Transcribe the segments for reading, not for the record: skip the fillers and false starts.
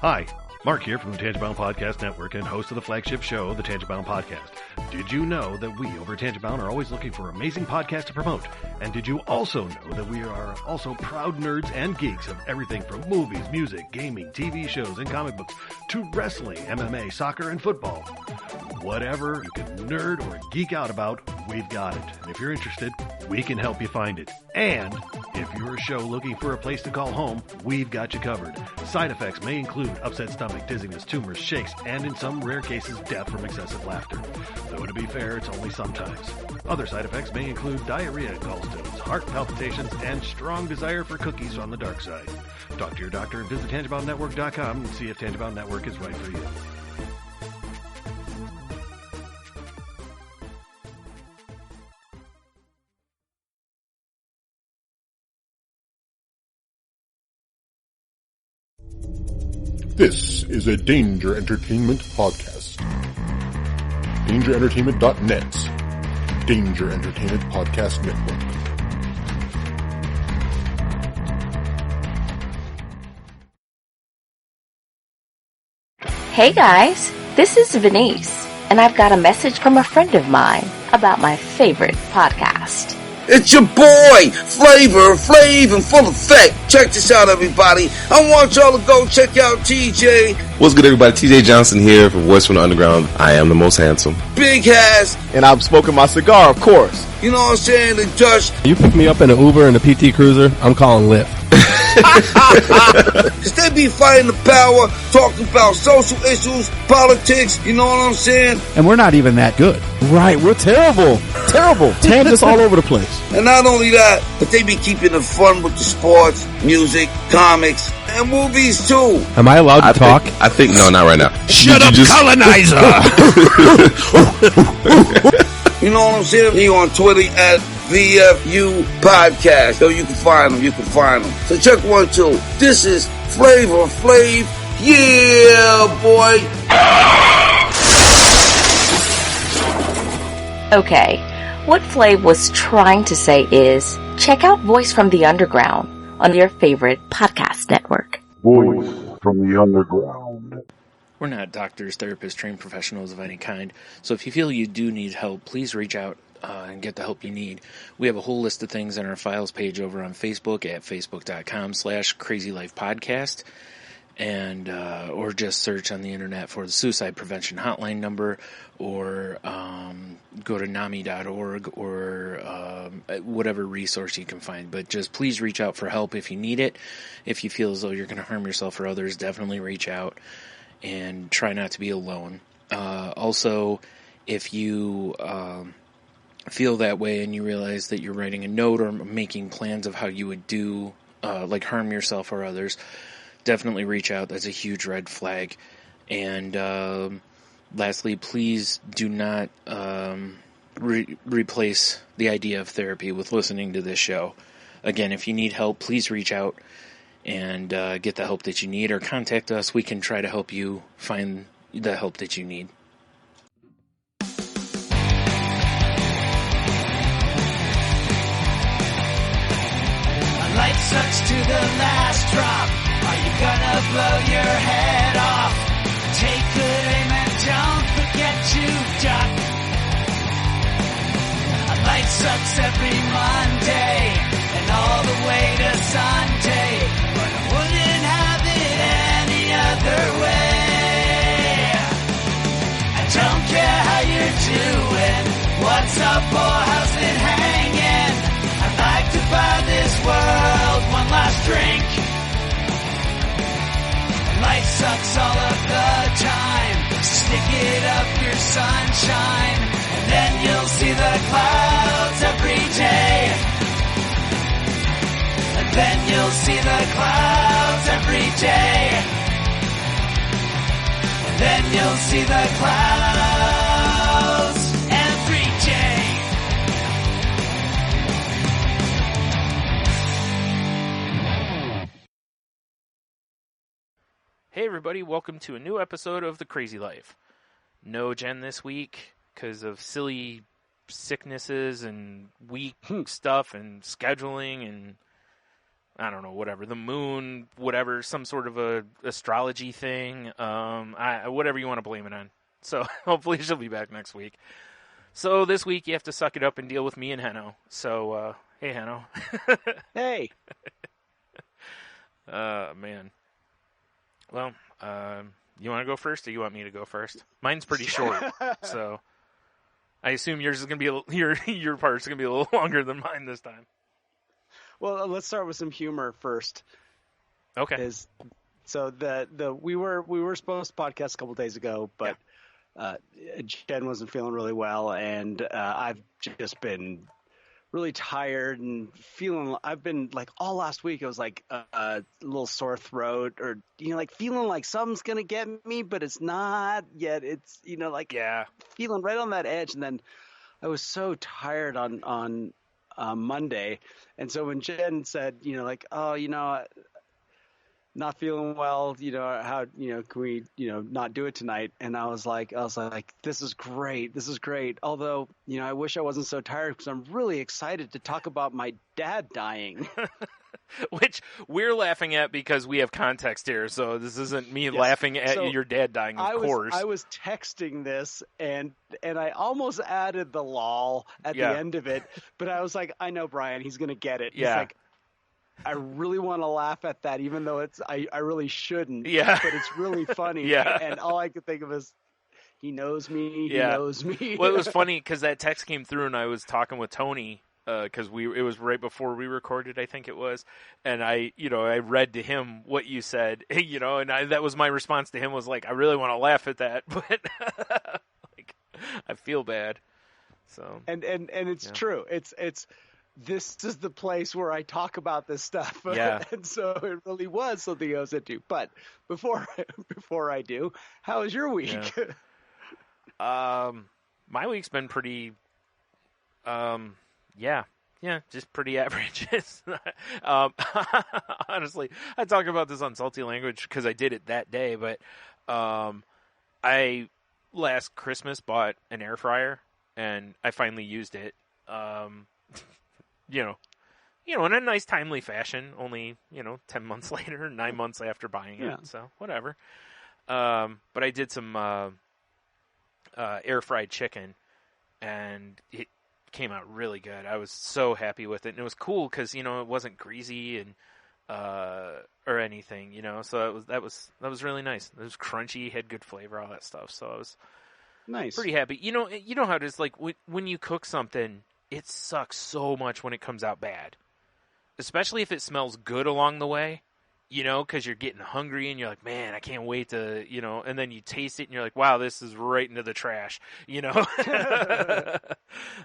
Hi, Mark here from the Tangent-Bound Podcast Network and host of the flagship show, the Tangent-Bound Podcast. Did you know that we over at Tangent-Bound are always looking for amazing podcasts to promote? And did you also know that we are also proud nerds and geeks of everything from movies, music, gaming, TV shows, and comic books to wrestling, MMA, soccer, and football? Whatever you can nerd or geek out about, we've got it. And if you're interested, we can help you find it. And if you're a show looking for a place to call home, we've got you covered. Side effects may include upset stomach, dizziness, tumors, shakes, and in some rare cases, death from excessive laughter. Though to be fair, it's only sometimes. Other side effects may include diarrhea, gallstones, heart palpitations, and strong desire for cookies on the dark side. Talk to your doctor and visit TangentBoundNetwork.com and see if Tangent-Bound Network is right for you. This is a Danger Entertainment podcast. DangerEntertainment.net's Danger Entertainment Podcast Network. Hey guys, this is Venice, and I've got a message from a friend of mine about my favorite podcast. It's your boy, Flavor Flav in full effect. Check this out, everybody. I want y'all to go check out TJ. What's good, everybody? TJ Johnson here for Voice from the Underground. I am the most handsome. Big Has. And I'm smoking my cigar, of course. You know what I'm saying? The Dutch. You pick me up in an Uber and a PT Cruiser, I'm calling Lyft. Cause they be fighting the power, talking about social issues, politics, you know what I'm saying? And we're not even that good. Right, we're terrible. Terrible. Tangents all over the place. And not only that, but they be keeping it fun with the sports, music, comics, and movies too. Am I allowed to talk? I think, no, not right now. Shut up, colonizer! You know what I'm saying? He on Twitter at VFU Podcast. So you can find them. So check 1, 2. This is Flavor Flav. Yeah, boy. Okay, what Flav was trying to say is, check out Voice from the Underground on your favorite podcast network. Voice from the Underground. We're not doctors, therapists, trained professionals of any kind, so if you feel you do need help, please reach out and get the help you need. We have a whole list of things on our files page over on Facebook at facebook.com/crazylifepodcast, and or just search on the internet for the suicide prevention hotline number, or go to NAMI.org or whatever resource you can find. But just please reach out for help if you need it. If you feel as though you're going to harm yourself or others, definitely reach out. And try not to be alone. Also, if you feel that way and you realize that you're writing a note or making plans of how you would do, like harm yourself or others, definitely reach out. That's a huge red flag. And lastly, please do not replace the idea of therapy with listening to this show. Again, if you need help, please reach out and get the help that you need, or contact us. We can try to help you find the help that you need. Life sucks to the last drop. Are you gonna blow your head off? Take good aim and don't forget to duck. Life sucks every Monday and all the way to Sunday, but I wouldn't have it any other way. I don't care how you're doing, what's up or how's it hanging. I'd like to buy this world one last drink. Life sucks all of the time, stick it up your sunshine, and then you'll see the clouds every day. And then you'll see the clouds every day. And then you'll see the clouds every day. Hey everybody, welcome to a new episode of The Crazy Life. No Jen this week because of silly sicknesses and week stuff and scheduling and I don't know, whatever, the moon, whatever, some sort of a astrology thing, whatever you want to blame it on. So hopefully she'll be back next week. So this week you have to suck it up and deal with me and Heno. So, hey, Heno. Hey. Man. Well, you want to go first, or you want me to go first? Mine's pretty short, so I assume yours is going to be your part's going to be a little longer than mine this time. Well, let's start with some humor first. Okay. So we were supposed to podcast a couple days ago, but Jen wasn't feeling really well, and I've just been really tired and I've been like all last week. It was like a little sore throat, or like feeling like something's gonna get me, but it's not yet. It's feeling right on that edge. And then I was so tired on Monday, and so when Jen said, not feeling well, how, can we, not do it tonight? And I was like, this is great. Although, I wish I wasn't so tired, because I'm really excited to talk about my dad dying. Which we're laughing at because we have context here. So this isn't me laughing at your dad dying, of course. I was texting this and I almost added the lol at the end of it, but I was like, I know Brian, he's going to get it. He's like, I really want to laugh at that, even though I really shouldn't. Yeah. But it's really funny. Yeah. And all I could think of is, he knows me. He knows me. Well, it was funny because that text came through, and I was talking with Tony because it was right before we recorded, I think it was, and I read to him what you said, and that was my response to him, was like, I really want to laugh at that, but like, I feel bad. So and it's true. It's. This is the place where I talk about this stuff. Yeah. And so it really was something I was into. But before I do, how was your week? Yeah. My week's been pretty, just pretty average. Honestly, I talk about this on Salty Language because I did it that day, but I last Christmas bought an air fryer, and I finally used it. In a nice, timely fashion, only, 10 months later, 9 months after buying it, so whatever. But I did some air-fried chicken, and it came out really good. I was so happy with it, and it was cool because, it wasn't greasy and or anything, so that was really nice. It was crunchy, had good flavor, all that stuff, so I was nice, pretty happy. You know how it is, like, when you cook something, it sucks so much when it comes out bad, especially if it smells good along the way, because you're getting hungry and you're like, man, I can't wait to, and then you taste it and you're like, wow, this is right into the trash, But,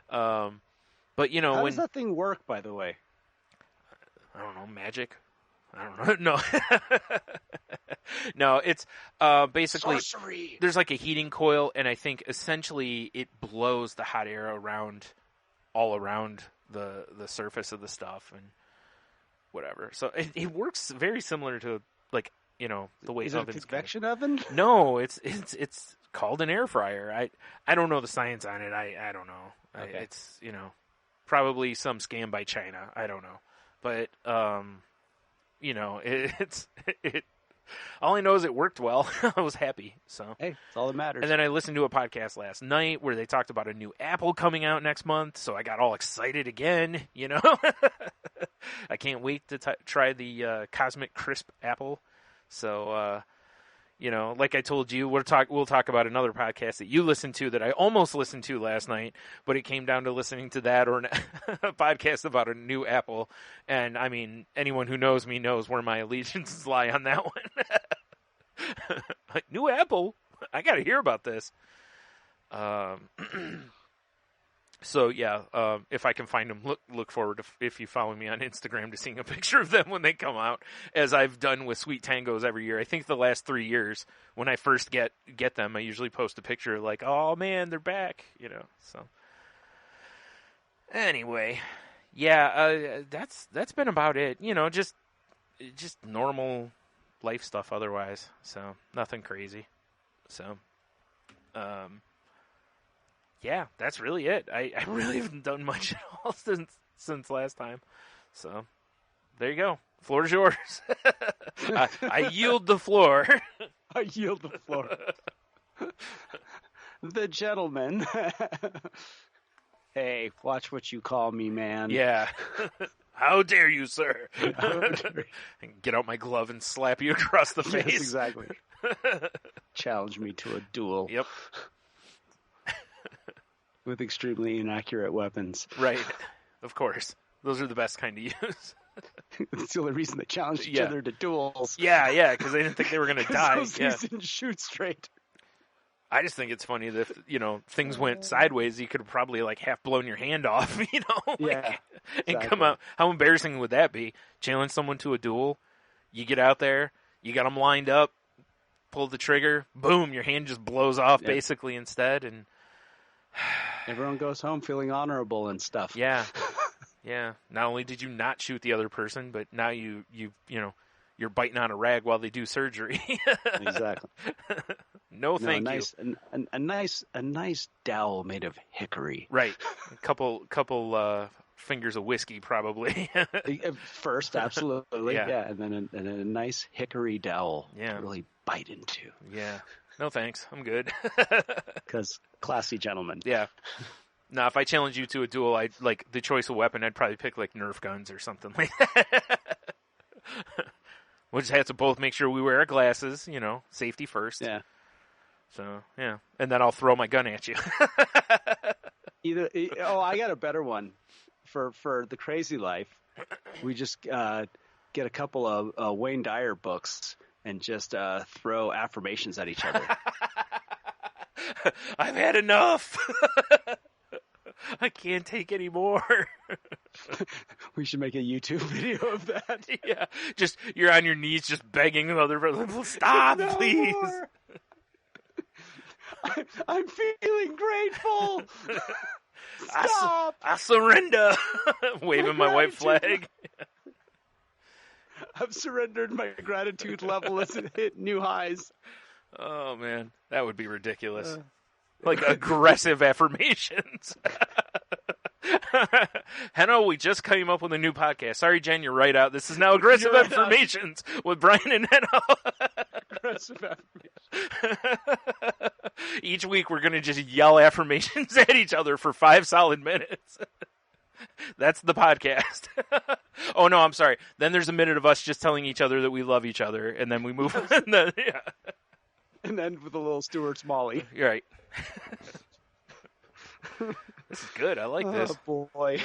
how does that thing work, by the way? I don't know, magic? I don't know. No. No, it's basically sorcery. There's like a heating coil, and I think essentially it blows the hot air all around the surface of the stuff and whatever. So it works very similar to, like, the way Is it a convection oven? No, it's called an air fryer. I don't know the science on it. I don't know. Okay. It's probably some scam by China. I don't know, but it. All I know is it worked well. I was happy. So hey, that's all that matters. And then I listened to a podcast last night where they talked about a new Apple coming out next month. So I got all excited again. I can't wait to try the Cosmic Crisp Apple. So, like I told you, we'll talk about another podcast that you listened to that I almost listened to last night, but it came down to listening to that or a podcast about a new Apple. And I mean, anyone who knows me knows where my allegiances lie on that one. Like, new Apple? I got to hear about this. So yeah, if I can find them, look forward to, if you follow me on Instagram, to seeing a picture of them when they come out, as I've done with Sweet Tangos every year. I think the last 3 years, when I first get them, I usually post a picture like, oh man, they're back, so. Anyway, yeah, that's been about it, just normal life stuff otherwise, so nothing crazy. So, yeah, that's really it. I really haven't done much at all since last time. So, there you go. Floor's yours. I yield the floor. I yield the floor. The gentleman. Hey, watch what you call me, man. Yeah. How dare you, sir? Get out my glove and slap you across the face. Yes, exactly. Challenge me to a duel. Yep. With extremely inaccurate weapons. Right. Of course. Those are the best kind to use. That's the only reason they challenged each other to duels. Yeah, because they didn't think they were going to die. Those things didn't shoot straight. I just think it's funny that if, things went sideways, you could have probably, half blown your hand off, Yeah. And come out. How embarrassing would that be? Challenge someone to a duel, you get out there, you got them lined up, pull the trigger, boom, your hand just blows off basically instead, and everyone goes home feeling honorable and stuff. Yeah. Yeah. Not only did you not shoot the other person, but now you're biting on a rag while they do surgery. Exactly. No, thank you. A nice dowel made of hickory. Right. A couple fingers of whiskey, probably. First, absolutely. Yeah. And then a nice hickory dowel to really bite into. Yeah. No, thanks. I'm good. Because classy gentleman. Yeah. Now, if I challenge you to a duel, the choice of weapon, I'd probably pick Nerf guns or something like that. We'll just have to both make sure we wear our glasses, safety first. Yeah. So, yeah. And then I'll throw my gun at you. I got a better one. For the crazy life, we just get a couple of Wayne Dyer books and just throw affirmations at each other. I've had enough. I can't take any more. We should make a YouTube video of that. Yeah, just you're on your knees, just begging other people, stop, please. I'm feeling grateful. Stop. I surrender. Waving my white flag. I've surrendered. My gratitude level has hit new highs. Oh man, that would be ridiculous. Aggressive affirmations. Heno, we just came up with a new podcast. Sorry, Jen, you're right out. This is now Aggressive Affirmations with Brian and Heno. Aggressive affirmations. Each week we're going to just yell affirmations at each other for 5 solid minutes. That's the podcast. Oh, no, I'm sorry. Then there's a minute of us just telling each other that we love each other, and then we move on. And then with a little Stuart Smalley. You're right. This is good. I like this. Oh, boy.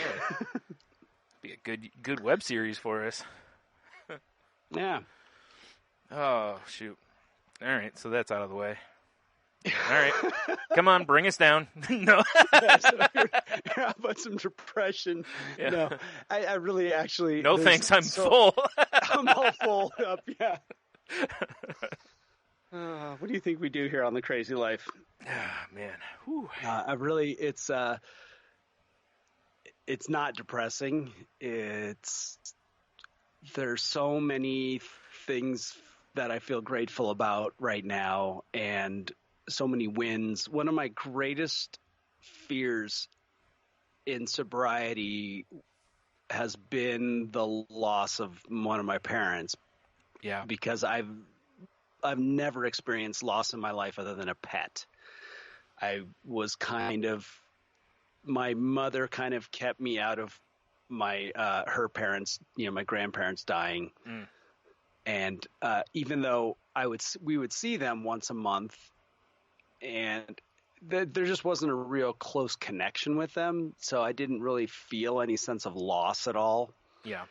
Be a good web series for us. Yeah. Oh, shoot. All right, so that's out of the way. All right. Come on, bring us down. No. How about some depression? Yeah. No, I really actually... No thanks, I'm full. I'm all full up, yeah. What do you think we do here on The Crazy Life? Man. It's not depressing. There's so many things that I feel grateful about right now, and so many wins. One of my greatest fears in sobriety has been the loss of one of my parents. Yeah. Because I've never experienced loss in my life other than a pet. I was my mother kind of kept me out of her parents, my grandparents dying. Mm. And even though we would see them once a month, and there just wasn't a real close connection with them, so I didn't really feel any sense of loss at all. Yeah.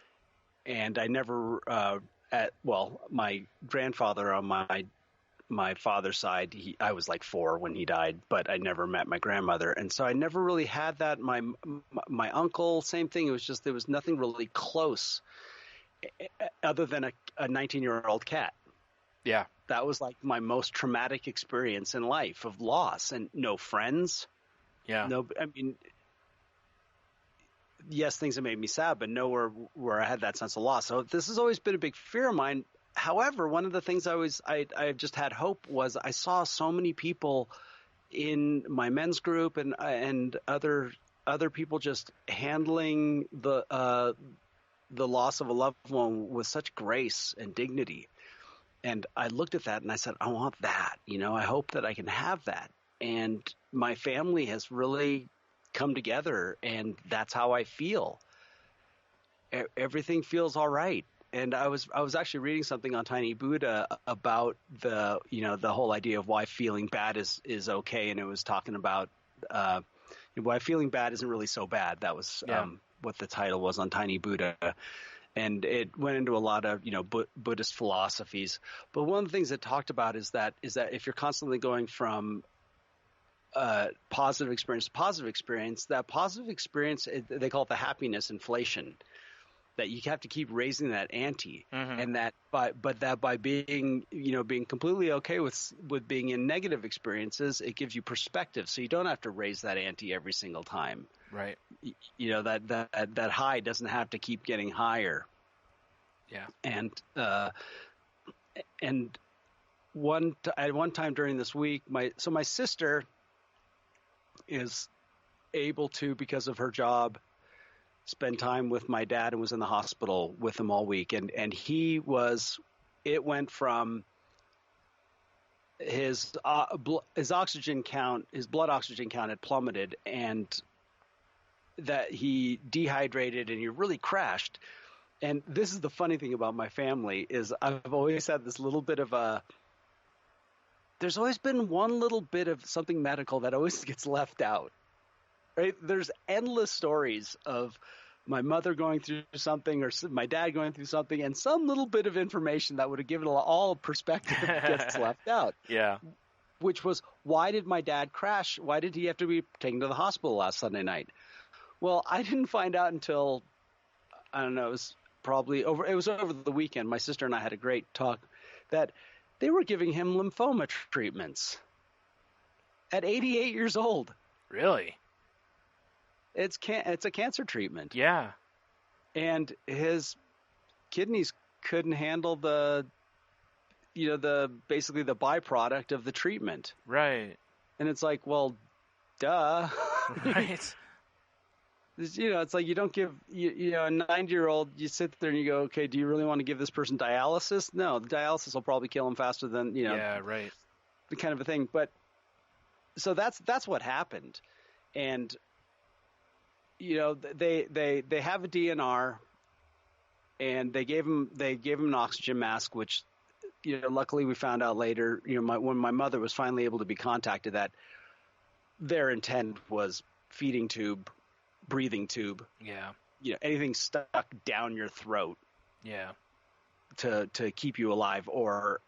And I never my grandfather on my father's side, I was like 4 when he died, but I never met my grandmother, and so I never really had that. My uncle, same thing. There was nothing really close other than a 19-year-old cat. Yeah. That was like my most traumatic experience in life of loss, and no friends. Yeah. Yes, things have made me sad, but nowhere where I had that sense of loss. So this has always been a big fear of mine. However, one of the things I just had hope was I saw so many people in my men's group and other people just handling the loss of a loved one with such grace and dignity. And I looked at that and I said, I want that. I hope that I can have that. And my family has really come together, and that's how I feel. Everything feels all right. And I was actually reading something on Tiny Buddha about the whole idea of why feeling bad is okay, and it was talking about why feeling bad isn't really so bad. That was what the title was on Tiny Buddha, and it went into a lot of Buddhist philosophies. But one of the things it talked about is that if you're constantly going from positive experience to positive experience, that positive experience, they call it the happiness inflation. That you have to keep raising that ante, and that by being completely okay with being in negative experiences, it gives you perspective, so you don't have to raise that ante every single time. Right. That high doesn't have to keep getting higher. Yeah. And at one time during this week, my sister is able to, because of her job, spend time with my dad, and was in the hospital with him all week. And it went from his oxygen count, his blood oxygen count had plummeted, and that he dehydrated and he really crashed. And this is the funny thing about my family is I've always had this little bit of there's always been one little bit of something medical that always gets left out. Right? There's endless stories of my mother going through something or my dad going through something, and some little bit of information that would have given all perspective gets left out. Yeah. Which was, why did my dad crash? Why did he have to be taken to the hospital last Sunday night? Well, I didn't find out until, I don't know, it was over the weekend. My sister and I had a great talk that they were giving him lymphoma treatments at 88 years old. Really? It's a cancer treatment. Yeah. And his kidneys couldn't handle basically the byproduct of the treatment. Right. And it's like, well, duh. Right. It's like you don't give a 90-year-old, you sit there and you go, okay, do you really want to give this person dialysis? No, the dialysis will probably kill him faster than, Yeah, right. The kind of a thing. But so that's what happened. And they have a DNR, and they gave him an oxygen mask, which luckily we found out later, when my mother was finally able to be contacted, that their intent was feeding tube, breathing tube. Yeah. Anything stuck down your throat. Yeah. To keep you alive, or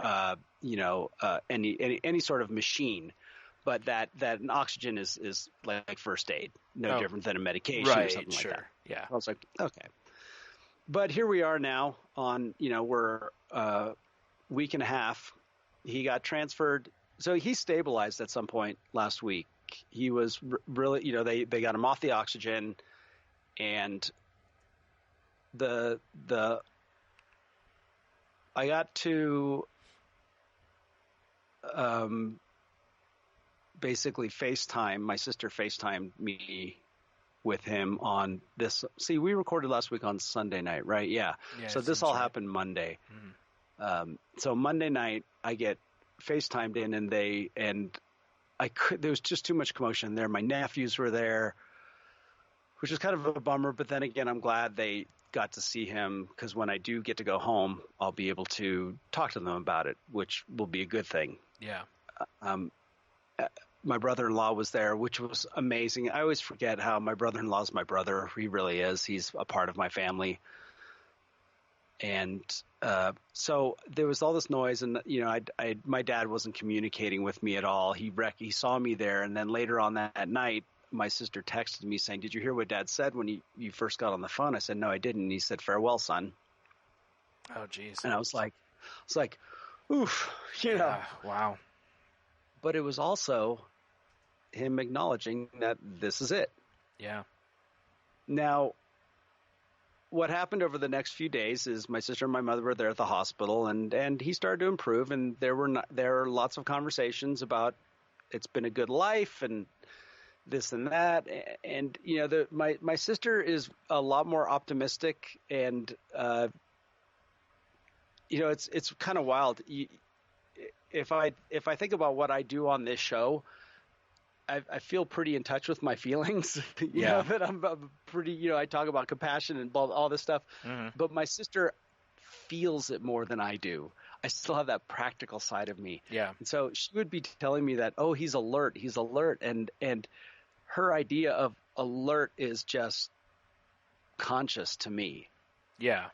any sort of machine. But that an oxygen is like first aid, no different than a medication or something like that. Yeah. I was like, okay. But here we are now on, we're week and a half. He got transferred. So he stabilized at some point last week. He was really, they got him off the oxygen, and I got to basically FaceTime. My sister FaceTimed me with him on this. See, we recorded last week on Sunday night, right? Yeah. So this all happened Monday. Mm-hmm. So Monday night I get FaceTimed in, and there was just too much commotion there. My nephews were there, which was kind of a bummer. But then again, I'm glad they got to see him, because when I do get to go home, I'll be able to talk to them about it, which will be a good thing. Yeah. My brother-in-law was there, which was amazing. I always forget how my brother-in-law is my brother. He really is. He's a part of my family. And so there was all this noise, and my dad wasn't communicating with me at all. He saw me there, and then later on that night, my sister texted me saying, "Did you hear what Dad said when you first got on the phone?" I said, "No, I didn't." And he said, "Farewell, son." Oh, geez. And I was like, oof, Wow. But it was also him acknowledging that this is it. Yeah. Now, what happened over the next few days is my sister and my mother were there at the hospital, and he started to improve, and there were lots of conversations about it's been a good life, and this and that. And, my sister is a lot more optimistic, and, it's kind of wild. If I think about what I do on this show, I feel pretty in touch with my feelings. you know, that I'm pretty, I talk about compassion and all this stuff, but my sister feels it more than I do. I still have that practical side of me. Yeah. And so she would be telling me that, oh, he's alert. And her idea of alert is just conscious to me. Yeah.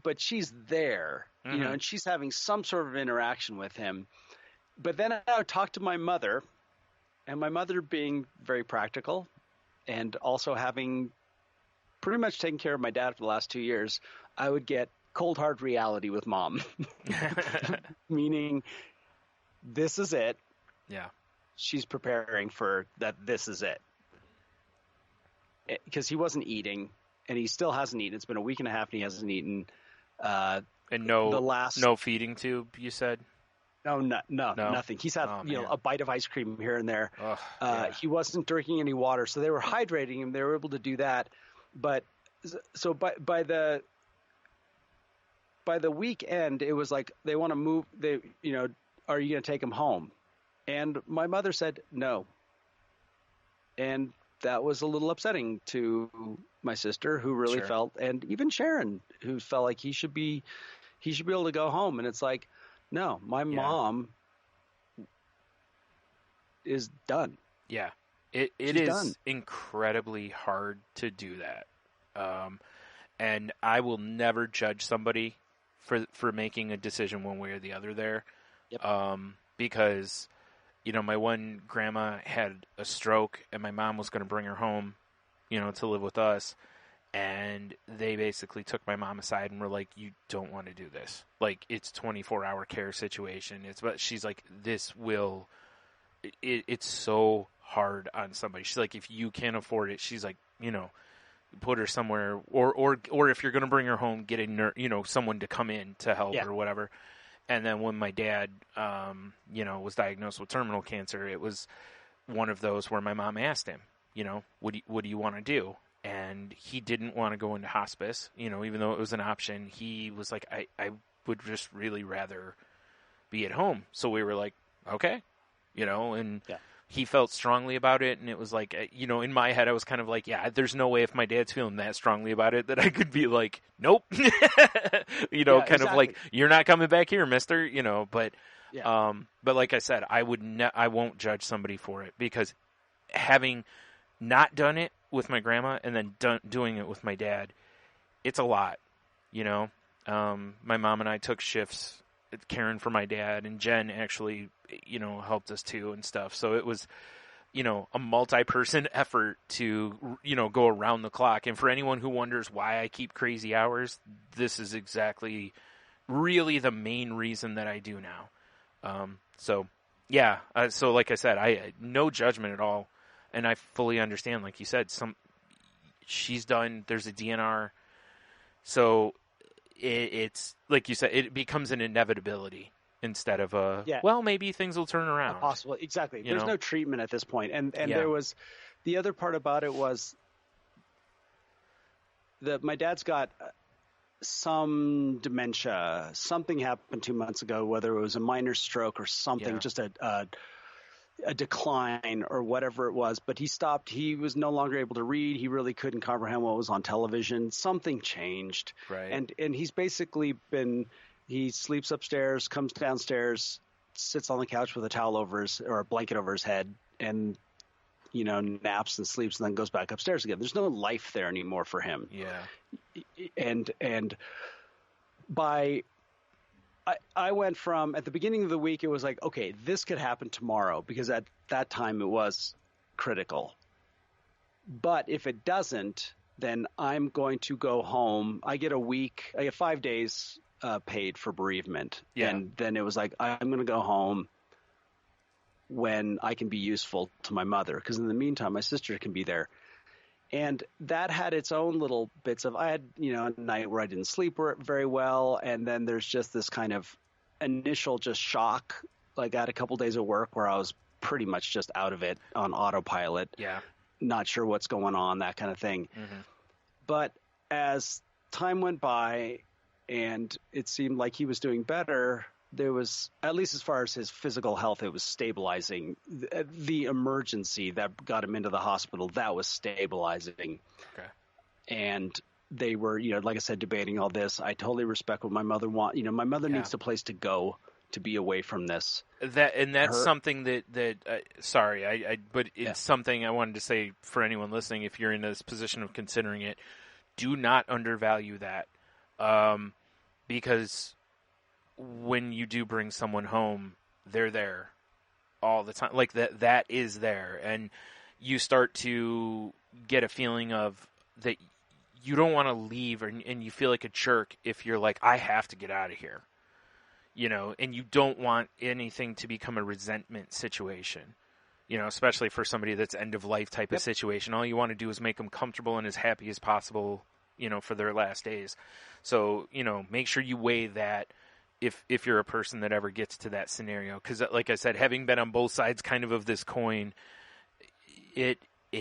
But she's there, and she's having some sort of interaction with him. But then I would talk to my mother, and my mother being very practical and also having pretty much taken care of my dad for the last 2 years, I would get cold hard reality with mom, meaning this is it. Yeah. She's preparing for that. This is it. Because he wasn't eating, and he still hasn't eaten. It's been a week and a half and he hasn't eaten. And no feeding tube, you said? No, nothing. He's had a bite of ice cream here and there. He wasn't drinking any water, so they were hydrating him. They were able to do that, but so by the weekend, it was like they want to move. Are you going to take him home? And my mother said no, and that was a little upsetting to my sister, who really felt, and even Sharon, who felt like he should be able to go home. And it's like, no, my mom is done. Yeah. It is done. Incredibly hard to do that. And I will never judge somebody for making a decision one way or the other there. Yep. Because, my one grandma had a stroke, and my mom was going to bring her home, to live with us. And they basically took my mom aside and were like, you don't want to do this. Like, it's 24-hour care situation. But she's like, it's so hard on somebody. She's like, if you can't afford it, she's like, put her somewhere, or if you're going to bring her home, get someone to come in to help or whatever. And then when my dad, was diagnosed with terminal cancer, it was one of those where my mom asked him, what do you want to do? And he didn't want to go into hospice, even though it was an option. He was like, I would just really rather be at home. So we were like, okay, and he felt strongly about it. And it was like, in my head, I was kind of like, yeah, there's no way if my dad's feeling that strongly about it that I could be like, nope, kind of like, you're not coming back here, mister, but like I said, I won't judge somebody for it, because having not done it with my grandma and then doing it with my dad, it's a lot, my mom and I took shifts caring for my dad, and Jen actually, helped us too and stuff. So it was, a multi-person effort to, go around the clock. And for anyone who wonders why I keep crazy hours, this is exactly really the main reason that I do now. So like I said, I no judgment at all. And I fully understand, like you said, she's done, there's a DNR. So it's like you said, it becomes an inevitability instead of well, maybe things will turn around. Possible. Exactly. There's no treatment at this point. And there was, the other part about it was that my dad's got some dementia. Something happened 2 months ago, whether it was a minor stroke or something, just a decline or whatever it was, but he stopped. He was no longer able to read. He really couldn't comprehend what was on television. Something changed. Right. And he's basically he sleeps upstairs, comes downstairs, sits on the couch with a towel over or a blanket over his head, and, naps and sleeps, and then goes back upstairs again. There's no life there anymore for him. Yeah. And I went from, at the beginning of the week, it was like, okay, this could happen tomorrow, because at that time it was critical. But if it doesn't, then I'm going to go home. I get 5 days paid for bereavement. Yeah. And then it was like, I'm going to go home when I can be useful to my mother, because in the meantime, my sister can be there. And that had its own little bits of, I had, a night where I didn't sleep very well. And then there's just this kind of initial just shock. Like I had a couple days of work where I was pretty much just out of it on autopilot. Yeah. Not sure what's going on, that kind of thing. Mm-hmm. But as time went by and it seemed like he was doing better, there was, at least as far as his physical health, it was stabilizing. The emergency that got him into the hospital, that was stabilizing. Okay. And they were, like I said, debating all this. I totally respect what my mother wants. My mother needs a place to go to be away from this. That's something that sorry, but it's something I wanted to say for anyone listening. If you're in this position of considering it, do not undervalue that, because when you do bring someone home, they're there all the time. Like that is there, and you start to get a feeling of that you don't want to leave, and you feel like a jerk if you're like, I have to get out of here. And you don't want anything to become a resentment situation, especially for somebody that's end of life type of situation. All you want to do is make them comfortable and as happy as possible, for their last days. So, make sure you weigh that if you're a person that ever gets to that scenario. Because like I said, having been on both sides kind of this coin, it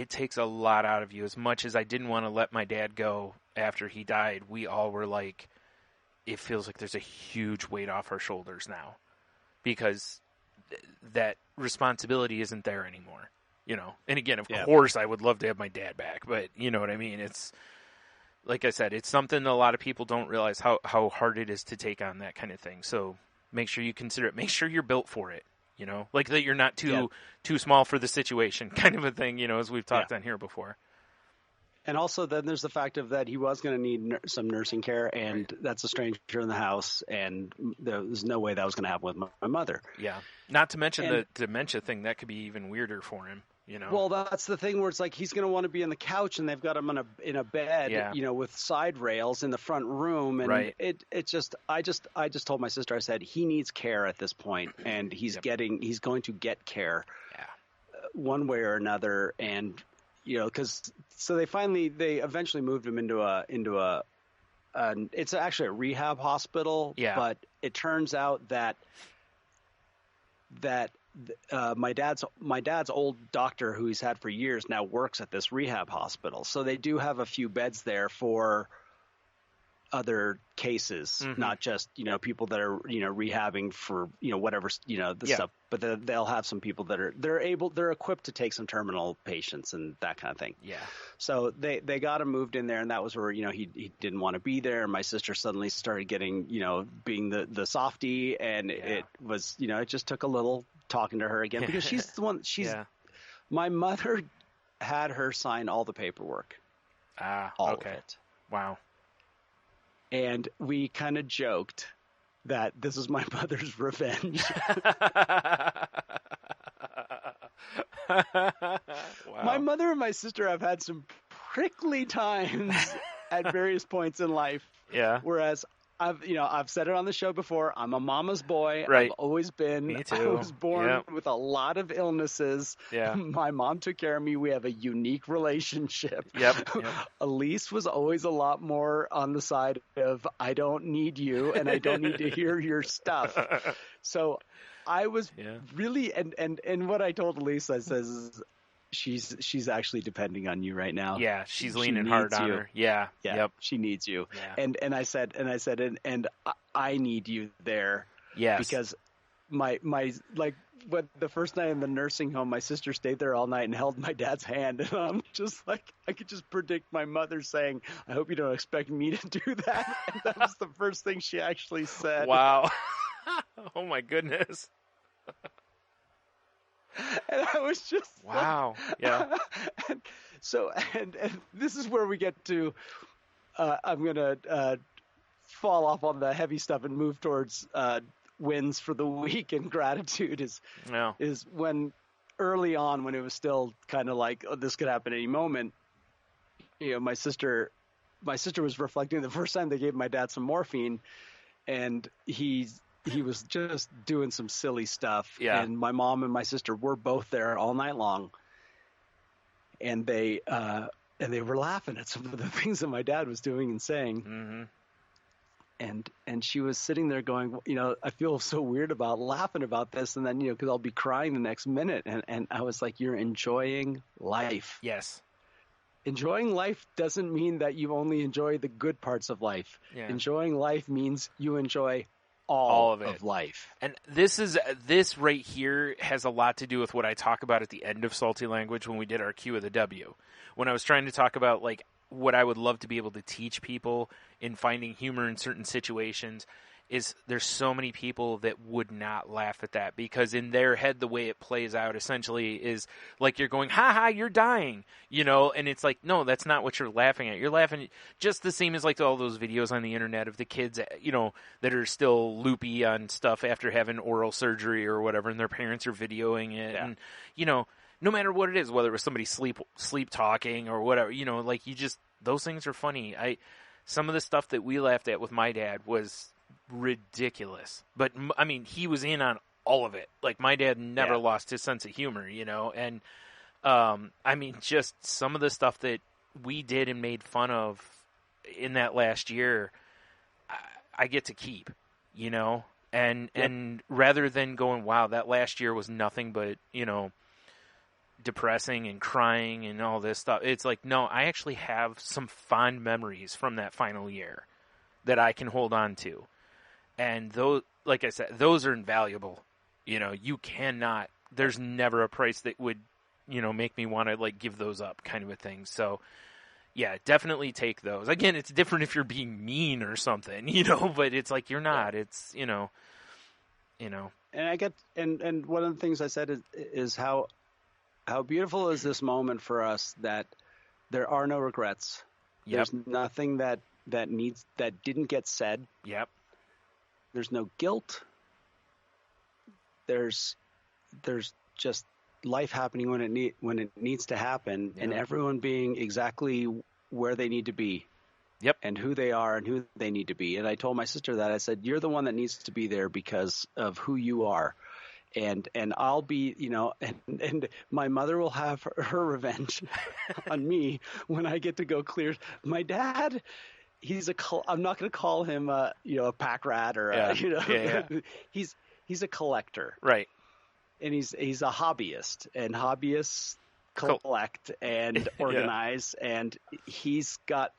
takes a lot out of you. As much as I didn't want to let my dad go after he died, we all were like, it feels like there's a huge weight off our shoulders now, because that responsibility isn't there anymore, And again, of course, I would love to have my dad back, but you know what I mean? It's, like I said, it's something that a lot of people don't realize how hard it is to take on that kind of thing. So make sure you consider it. Make sure you're built for it, like that you're not too small for the situation kind of a thing, as we've talked on here before. And also, then there's the fact of that he was going to need some nursing care, and that's a stranger in the house, and there's no way that was going to happen with my mother. Yeah. Not to mention the dementia thing. That could be even weirder for him, Well, that's the thing where it's like he's going to want to be on the couch, and they've got him in a bed, with side rails in the front room, and I just told my sister, I said, he needs care at this point, and he's going to get care, one way or another, and. So they eventually moved him into it's actually a rehab hospital. Yeah. But it turns out that my dad's old doctor, who he's had for years, now works at this rehab hospital. So they do have a few beds there for other cases, not just people that are rehabbing for whatever stuff, but they'll have some people that they're equipped to take some terminal patients and that kind of thing. Yeah. So they got him moved in there, and that was where he didn't want to be there. And my sister suddenly started getting being the softie, and it was it just took a little talking to her again, because she's the one. My mother had her sign all the paperwork. All of it. Wow. And we kind of joked that this is my mother's revenge. Wow. My mother and my sister have had some prickly times at various points in life. Yeah. Whereas I've said it on the show before. I'm a mama's boy. Right. I've always been. Me too. I was born with a lot of illnesses. Yeah. My mom took care of me. We have a unique relationship. Yep. Elise was always a lot more on the side of, I don't need you and I don't need to hear your stuff. So I was really, and what I told Elise, I says, she's actually depending on you right now. Yeah, she's leaning hard on her. Yeah. Yep. She needs you. Yeah. And I said, I need you there. Yes. Because my the first night in the nursing home, my sister stayed there all night and held my dad's hand, and I'm just like, I could just predict my mother saying, "I hope you don't expect me to do that." And that was the first thing she actually said. Wow. Oh my goodness. And I was just wow. Yeah. And this is where we get to. I'm gonna fall off on the heavy stuff and move towards wins for the week, and gratitude is when early on, when it was still kind of like, oh, this could happen any moment. My sister was reflecting the first time they gave my dad some morphine, and he was just doing some silly stuff. Yeah. And my mom and my sister were both there all night long. And they were laughing at some of the things that my dad was doing and saying. Mm-hmm. and she was sitting there going, I feel so weird about laughing about this, and then because I'll be crying the next minute, and I was like, you're enjoying life. Yes. Enjoying life doesn't mean that you only enjoy the good parts of life. Yeah. Enjoying life means you enjoy all of life. And this right here has a lot to do with what I talk about at the end of Salty Language when we did our Q of the W. When I was trying to talk about like what I would love to be able to teach people in finding humor in certain situations, is there's so many people that would not laugh at that, because in their head the way it plays out essentially is like you're going, ha ha, you're dying, and it's like, no, that's not what you're laughing at. You're laughing just the same as like all those videos on the internet of the kids that are still loopy on stuff after having oral surgery or whatever, and their parents are videoing it. Yeah. And no matter what it is, whether it was somebody sleep talking or whatever, those things are funny. Some of the stuff that we laughed at with my dad was ridiculous, but I mean, he was in on all of it. Like, my dad never lost his sense of humor, and I mean, just some of the stuff that we did and made fun of in that last year, I get to keep, and rather than going, wow, that last year was nothing but, depressing and crying and all this stuff. It's like, no, I actually have some fond memories from that final year that I can hold on to. And those, like I said, those are invaluable. You cannot, there's never a price that would, make me want to like give those up, kind of a thing. So yeah, definitely take those. Again, it's different if you're being mean or something, but it's like, you're not, it's, And I get, and one of the things I said is how beautiful is this moment for us that there are no regrets. Yep. There's nothing that didn't get said. Yep. There's no guilt. There's just life happening when it needs to happen, and everyone being exactly where they need to be. Yep. And who they are and who they need to be. And I told my sister that. I said, you're the one that needs to be there because of who you are. And I'll be, and my mother will have her revenge on me when I get to go clear. My dad, I'm not going to call him a pack rat or he's a collector, right? And he's a hobbyist, and hobbyists collect and organize, and he's got.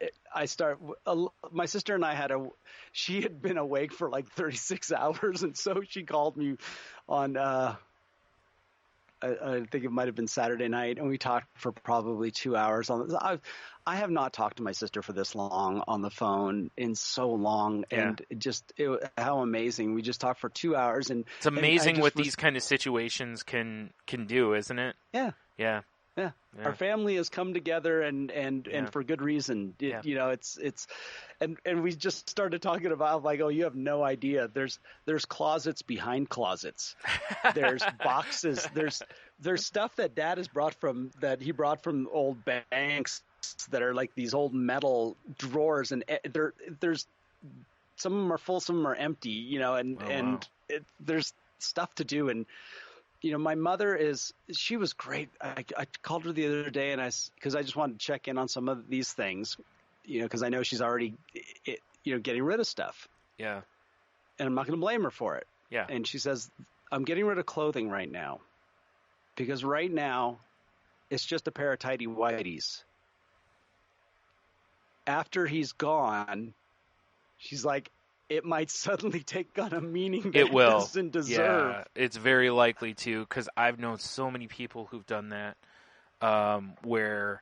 My sister and I she had been awake for like 36 hours, and so she called me on. I think it might have been Saturday night, and we talked for probably 2 hours on this. I have not talked to my sister for this long on the phone in so long, and how amazing. We just talked for 2 hours, and it's amazing what these kind of situations can do, isn't it? Yeah. Yeah. Yeah. Our family has come together and for good reason. And we just started talking about like, oh, you have no idea. There's closets behind closets. There's boxes. There's stuff that Dad has brought from old banks that are like these old metal drawers, and there's some of them are full, some of them are empty. There's stuff to do. And my mother she was great. I called her the other day because I just wanted to check in on some of these things, because I know she's already, getting rid of stuff. Yeah. And I'm not going to blame her for it. Yeah. And she says, I'm getting rid of clothing right now because right now it's just a pair of tidy whities. After he's gone, she's like, it might suddenly take on a meaning that it doesn't deserve. Yeah, it's very likely to, because I've known so many people who've done that, where,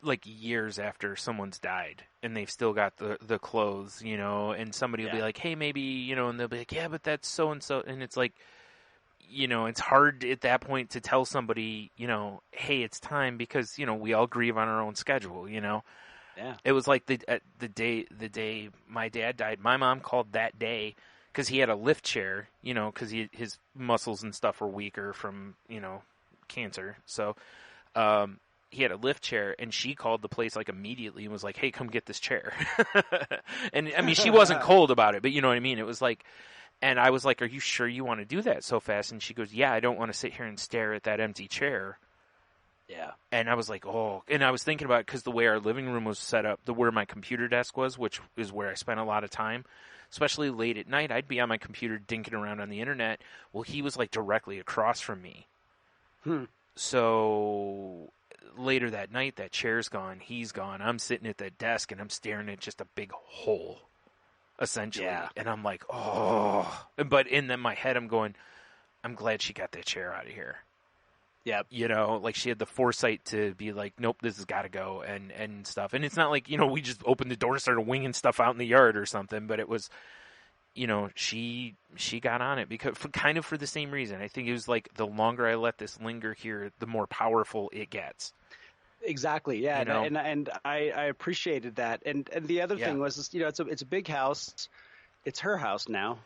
like years after someone's died, and they've still got the clothes, and somebody will be like, hey, maybe, and they'll be like, yeah, but that's so and so, and it's like, it's hard at that point to tell somebody, hey, it's time, because we all grieve on our own schedule, Yeah. It was like the day my dad died. My mom called that day because he had a lift chair, because his muscles and stuff were weaker from cancer. So he had a lift chair, and she called the place like immediately and was like, "Hey, come get this chair." And I mean, she wasn't cold about it, but you know what I mean. It was like, and I was like, "Are you sure you want to do that so fast?" And she goes, "Yeah, I don't want to sit here and stare at that empty chair Yeah. And I was like, oh, and I was thinking about it because the way our living room was set up, where my computer desk was, which is where I spent a lot of time, especially late at night, I'd be on my computer dinking around on the internet. Well, he was like directly across from me. So later that night, that chair's gone, he's gone. I'm sitting at that desk and I'm staring at just a big hole, essentially. Yeah. And I'm like, oh. But in my head, I'm going, I'm glad she got that chair out of here. Yep. You know, like she had the foresight to be like, nope, this has got to go and stuff. And it's not like, you know, we just opened the door and started winging stuff out in the yard or something, but it was, you know, she got on it because for the same reason. I think it was like the longer I let this linger here, the more powerful it gets. Exactly. Yeah. You know? And I appreciated that. And the other thing was, you know, it's a big house. It's her house now.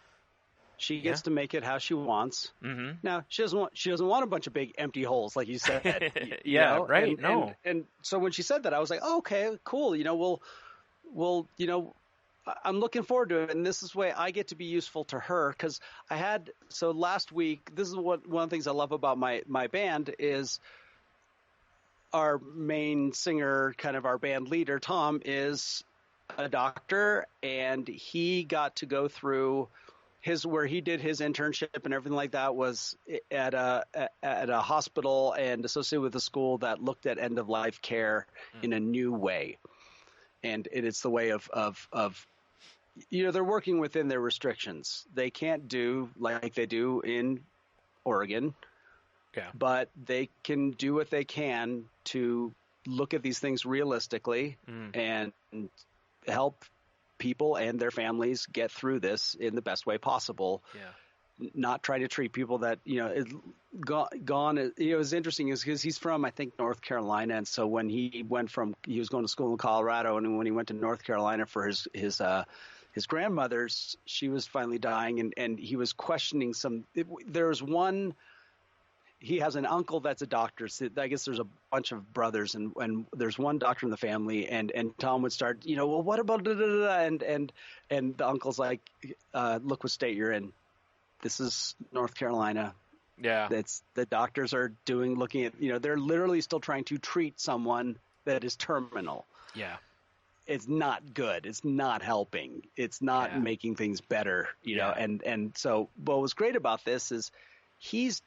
She gets to make it how she wants. Mm-hmm. Now she doesn't want a bunch of big empty holes like you said. you know? Right. And so when she said that, I was like, oh, okay, cool. You know, we'll you know, I'm looking forward to it, and this is the way I get to be useful to her because last week. This is one of the things I love about my band is our main singer, kind of our band leader, Tom, is a doctor, and he got to go through where he did his internship and everything like that was at a hospital and associated with a school that looked at end of life care in a new way. And it's the way of you know, they're working within their restrictions. They can't do like they do in Oregon. Yeah. But they can do what they can to look at these things realistically and help people and their families get through this in the best way possible. Yeah. Not try to treat people that, you know, gone. You know, it was interesting is because he's from, I think, North Carolina. And so when he was going to school in Colorado, and when he went to North Carolina for his grandmother's, she was finally dying, and he was questioning he has an uncle that's a doctor. So I guess there's a bunch of brothers, and there's one doctor in the family, and Tom would start, you know, well, what about da, da, da, da, and the uncle's like, look what state you're in. This is North Carolina. Yeah. That's the doctors are looking at, you know, they're literally still trying to treat someone that is terminal. Yeah. It's not good. It's not helping. It's not making things better, you know? And so what was great about this is he's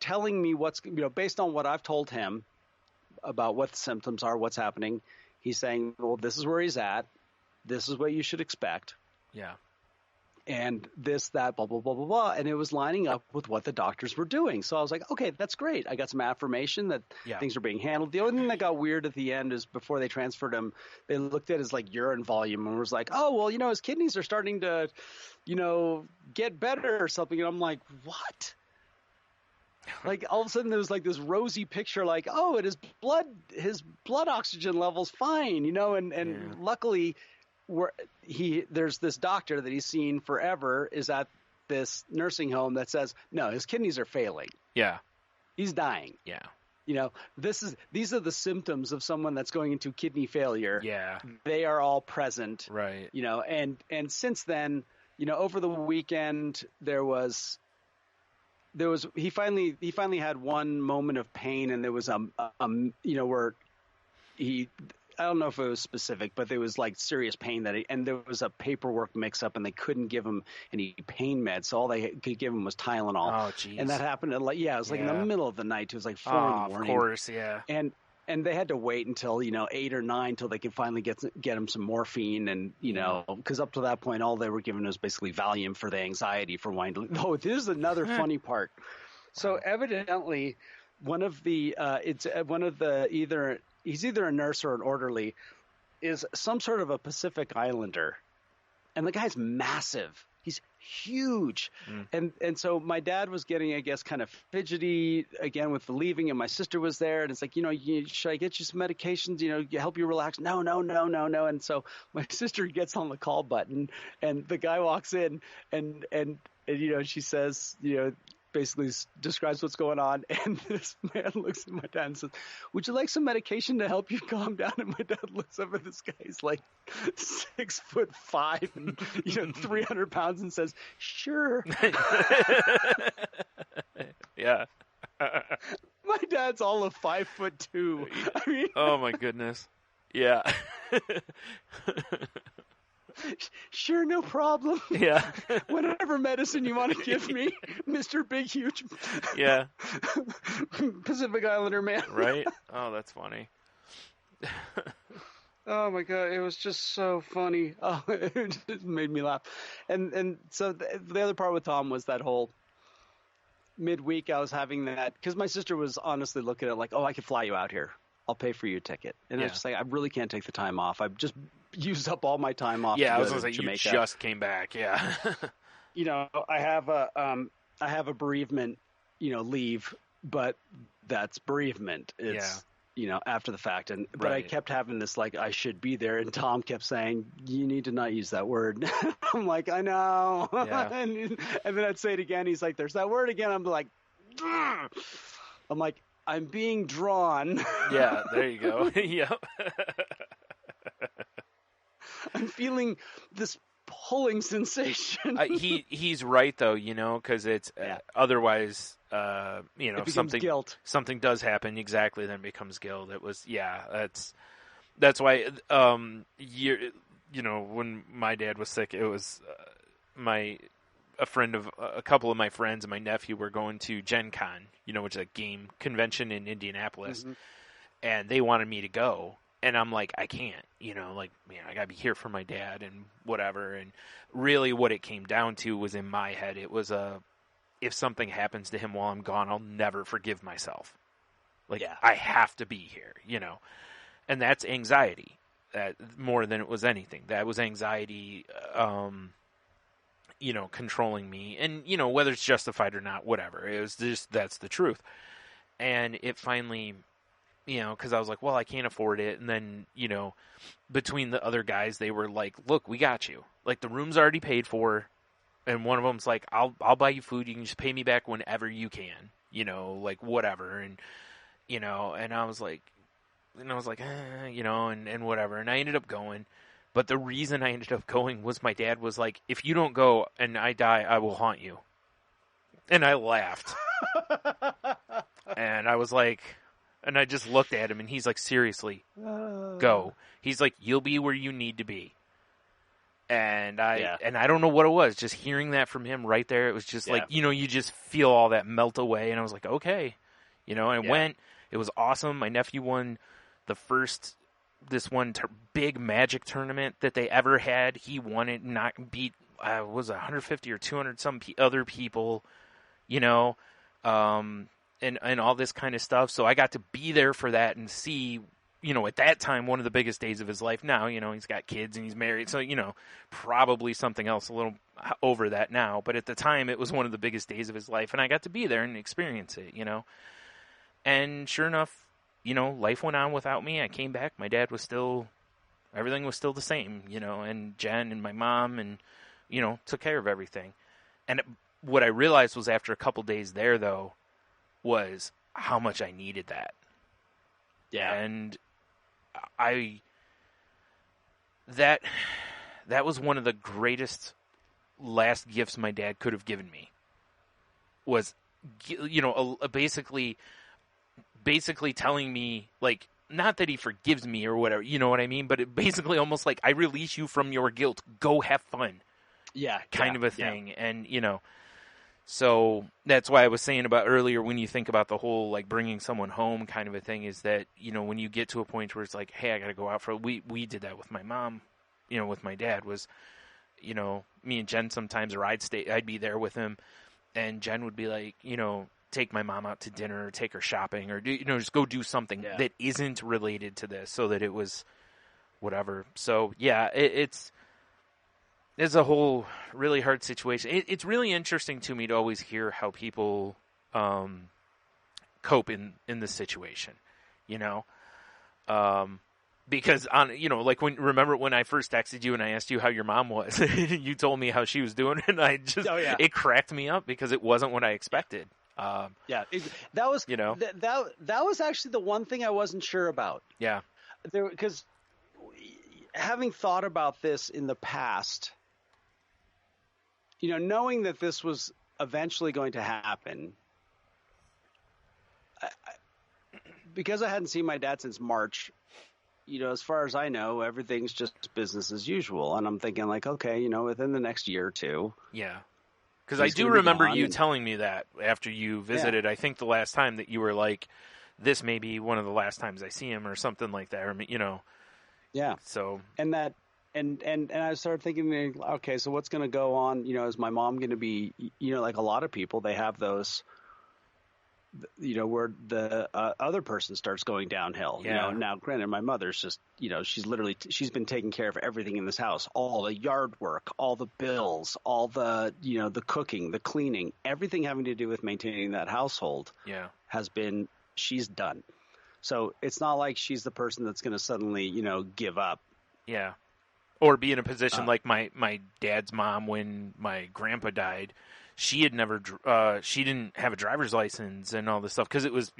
telling me what's, you know, based on what I've told him about what the symptoms are, what's happening. He's saying, well, this is where he's at. This is what you should expect. Yeah. And this, that, blah, blah, blah, blah, blah. And it was lining up with what the doctors were doing. So I was like, okay, that's great. I got some affirmation that things are being handled. The only thing that got weird at the end is before they transferred him, they looked at his like urine volume and was like, oh, well, you know, his kidneys are starting to, you know, get better or something. And I'm like, what? Like all of a sudden there was like this rosy picture like, oh, his blood oxygen level's fine, you know, and luckily there's this doctor that he's seen forever is at this nursing home that says, no, his kidneys are failing. Yeah. He's dying. Yeah. You know, these are the symptoms of someone that's going into kidney failure. Yeah. They are all present. Right. You know, and since then, you know, over the weekend he finally had one moment of pain, and there was you know, where I don't know if it was specific, but there was like serious pain and there was a paperwork mix up, and they couldn't give him any pain meds, so all they could give him was Tylenol. Oh, geez. And that happened at it was like in the middle of the night. It was like 4 in the morning. Of course, yeah. And they had to wait until, you know, 8 or 9 till they could finally get him some morphine, and, you know, because up to that point, all they were giving was basically Valium for the anxiety for wanting to. Oh, this is another funny part. So evidently, he's either a nurse or an orderly, is some sort of a Pacific Islander, and the guy's massive. He's huge. And so my dad was getting, I guess, kind of fidgety again with the leaving, and my sister was there, and it's like, you know, should I get you some medications, you know, help you relax? No. And so my sister gets on the call button, and the guy walks in, and you know, she says, you know, basically describes what's going on, and this man looks at my dad and says, would you like some medication to help you calm down? And my dad looks up at this guy, he's like 6'5" and, you know, 300 pounds, and says, sure. Yeah. My dad's all of 5'2". I mean, oh my goodness. Yeah. Sure, no problem. Yeah. Whatever medicine you want to give me, Mr. Big Huge. Yeah. Pacific Islander man. Right? Oh, that's funny. Oh my god, it was just so funny. Oh, it just made me laugh. And so the other part with Tom was that whole midweek I was having that, because my sister was honestly looking at like, oh, I could fly you out here. I'll pay for your ticket. And I was just like, I really can't take the time off. I've just used up all my time off. Yeah, to I was go going to to say, you Jamaica. just came back. Yeah. You know, I have a bereavement, leave, but that's bereavement. It's, after the fact. But I kept having this, like, I should be there. And Tom kept saying, you need to not use that word. I'm like, I know. Yeah. and then I'd say it again. He's like, there's that word again. I'm like, ugh. I'm like, I'm being drawn. Yeah, there you go. Yep. I'm feeling this pulling sensation. He's right though, because it's otherwise, if something does happen, exactly, then it becomes guilt. It was, that's why, when my dad was sick, it was a couple of my friends and my nephew were going to Gen Con, which is a game convention in Indianapolis, and they wanted me to go. And I'm like, I can't, I gotta be here for my dad and whatever. And really what it came down to was, in my head, it was if something happens to him while I'm gone, I'll never forgive myself. I have to be here, and that's anxiety, that more than it was anything. That was anxiety, controlling me, and, whether it's justified or not, whatever. It was just, that's the truth. And it finally, because I was like, well, I can't afford it. And then, between the other guys, they were like, look, we got you. Like, the room's already paid for. And one of them's like, I'll buy you food. You can just pay me back whenever you can, whatever. And, and I was like, and whatever. And I ended up going. But the reason I ended up going was my dad was like, if you don't go and I die, I will haunt you. And I laughed. And I was like, and I just looked at him, and he's like, seriously, go. He's like, you'll be where you need to be. And I don't know what it was. Just hearing that from him right there, it was just like, you just feel all that melt away. And I was like, okay. And I went. It was awesome. My nephew won this big Magic tournament that they ever had. He won it, and beat, was 150 or 200 some other people, and all this kind of stuff. So I got to be there for that and see, at that time, one of the biggest days of his life. Now, he's got kids and he's married. So, probably something else a little over that now. But at the time, it was one of the biggest days of his life. And I got to be there and experience it, And sure enough, life went on without me. I came back. My dad was everything was still the same, and Jen and my mom and, took care of everything. And what I realized was after a couple days there, though, was how much I needed that. Yeah. And that was one of the greatest last gifts my dad could have given me, was, basically telling me, like, not that he forgives me or whatever, you know what I mean? But it basically almost like, I release you from your guilt. Go have fun. Yeah. Kind of a thing. Yeah. And, so that's why I was saying about earlier, when you think about the whole, like, bringing someone home kind of a thing, is that, when you get to a point where it's like, hey, I got to go out we did that with my mom, with my dad, was, me and Jen sometimes, or I'd be there with him, and Jen would be like, take my mom out to dinner, or take her shopping, or just go do something that isn't related to this, so that it was whatever. So yeah, it's a whole really hard situation. It's really interesting to me to always hear how people cope in this situation, because remember when I first texted you and I asked you how your mom was, you told me how she was doing, and it cracked me up because it wasn't what I expected. That was that was actually the one thing I wasn't sure about. Yeah, because having thought about this in the past, knowing that this was eventually going to happen, because I hadn't seen my dad since March, as far as I know, everything's just business as usual. And I'm thinking like, okay, within the next year or two. Yeah. Because I do remember you telling me that after you visited, I think the last time that you were like, this may be one of the last times I see him or something like that. Or, Yeah. So. And that, and I started thinking, okay, so what's going to go on? Is my mom going to be, like a lot of people, they have those, where the other person starts going downhill. Yeah. Now, granted, my mother's just, she's been taking care of everything in this house, all the yard work, all the bills, all the, the cooking, the cleaning, everything having to do with maintaining that household. Yeah. She's done. So it's not like she's the person that's going to suddenly, give up. Yeah. Or be in a position like my dad's mom when my grandpa died. She had never, she didn't have a driver's license and all this stuff because it was,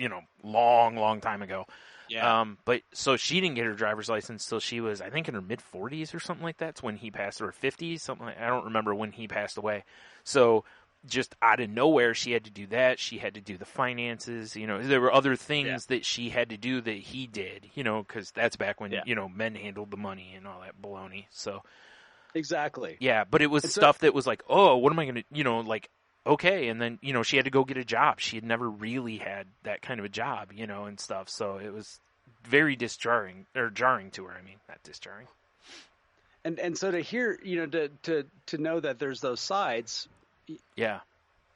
long time ago. Yeah. But so she didn't get her driver's license till she was, I think, in her mid 40s or something like that. It's when he passed, or 50s, something like, I don't remember when he passed away. So just out of nowhere, she had to do that. She had to do the finances. There were other things that she had to do that he did, because that's back when, men handled the money and all that baloney. So. Exactly. Yeah, but it was stuff that was like, oh, what am I going to, okay. And then, she had to go get a job. She had never really had that kind of a job, and stuff. So it was very jarring to her. I mean, not disjarring. And so to hear, to know that there's those sides. Yeah.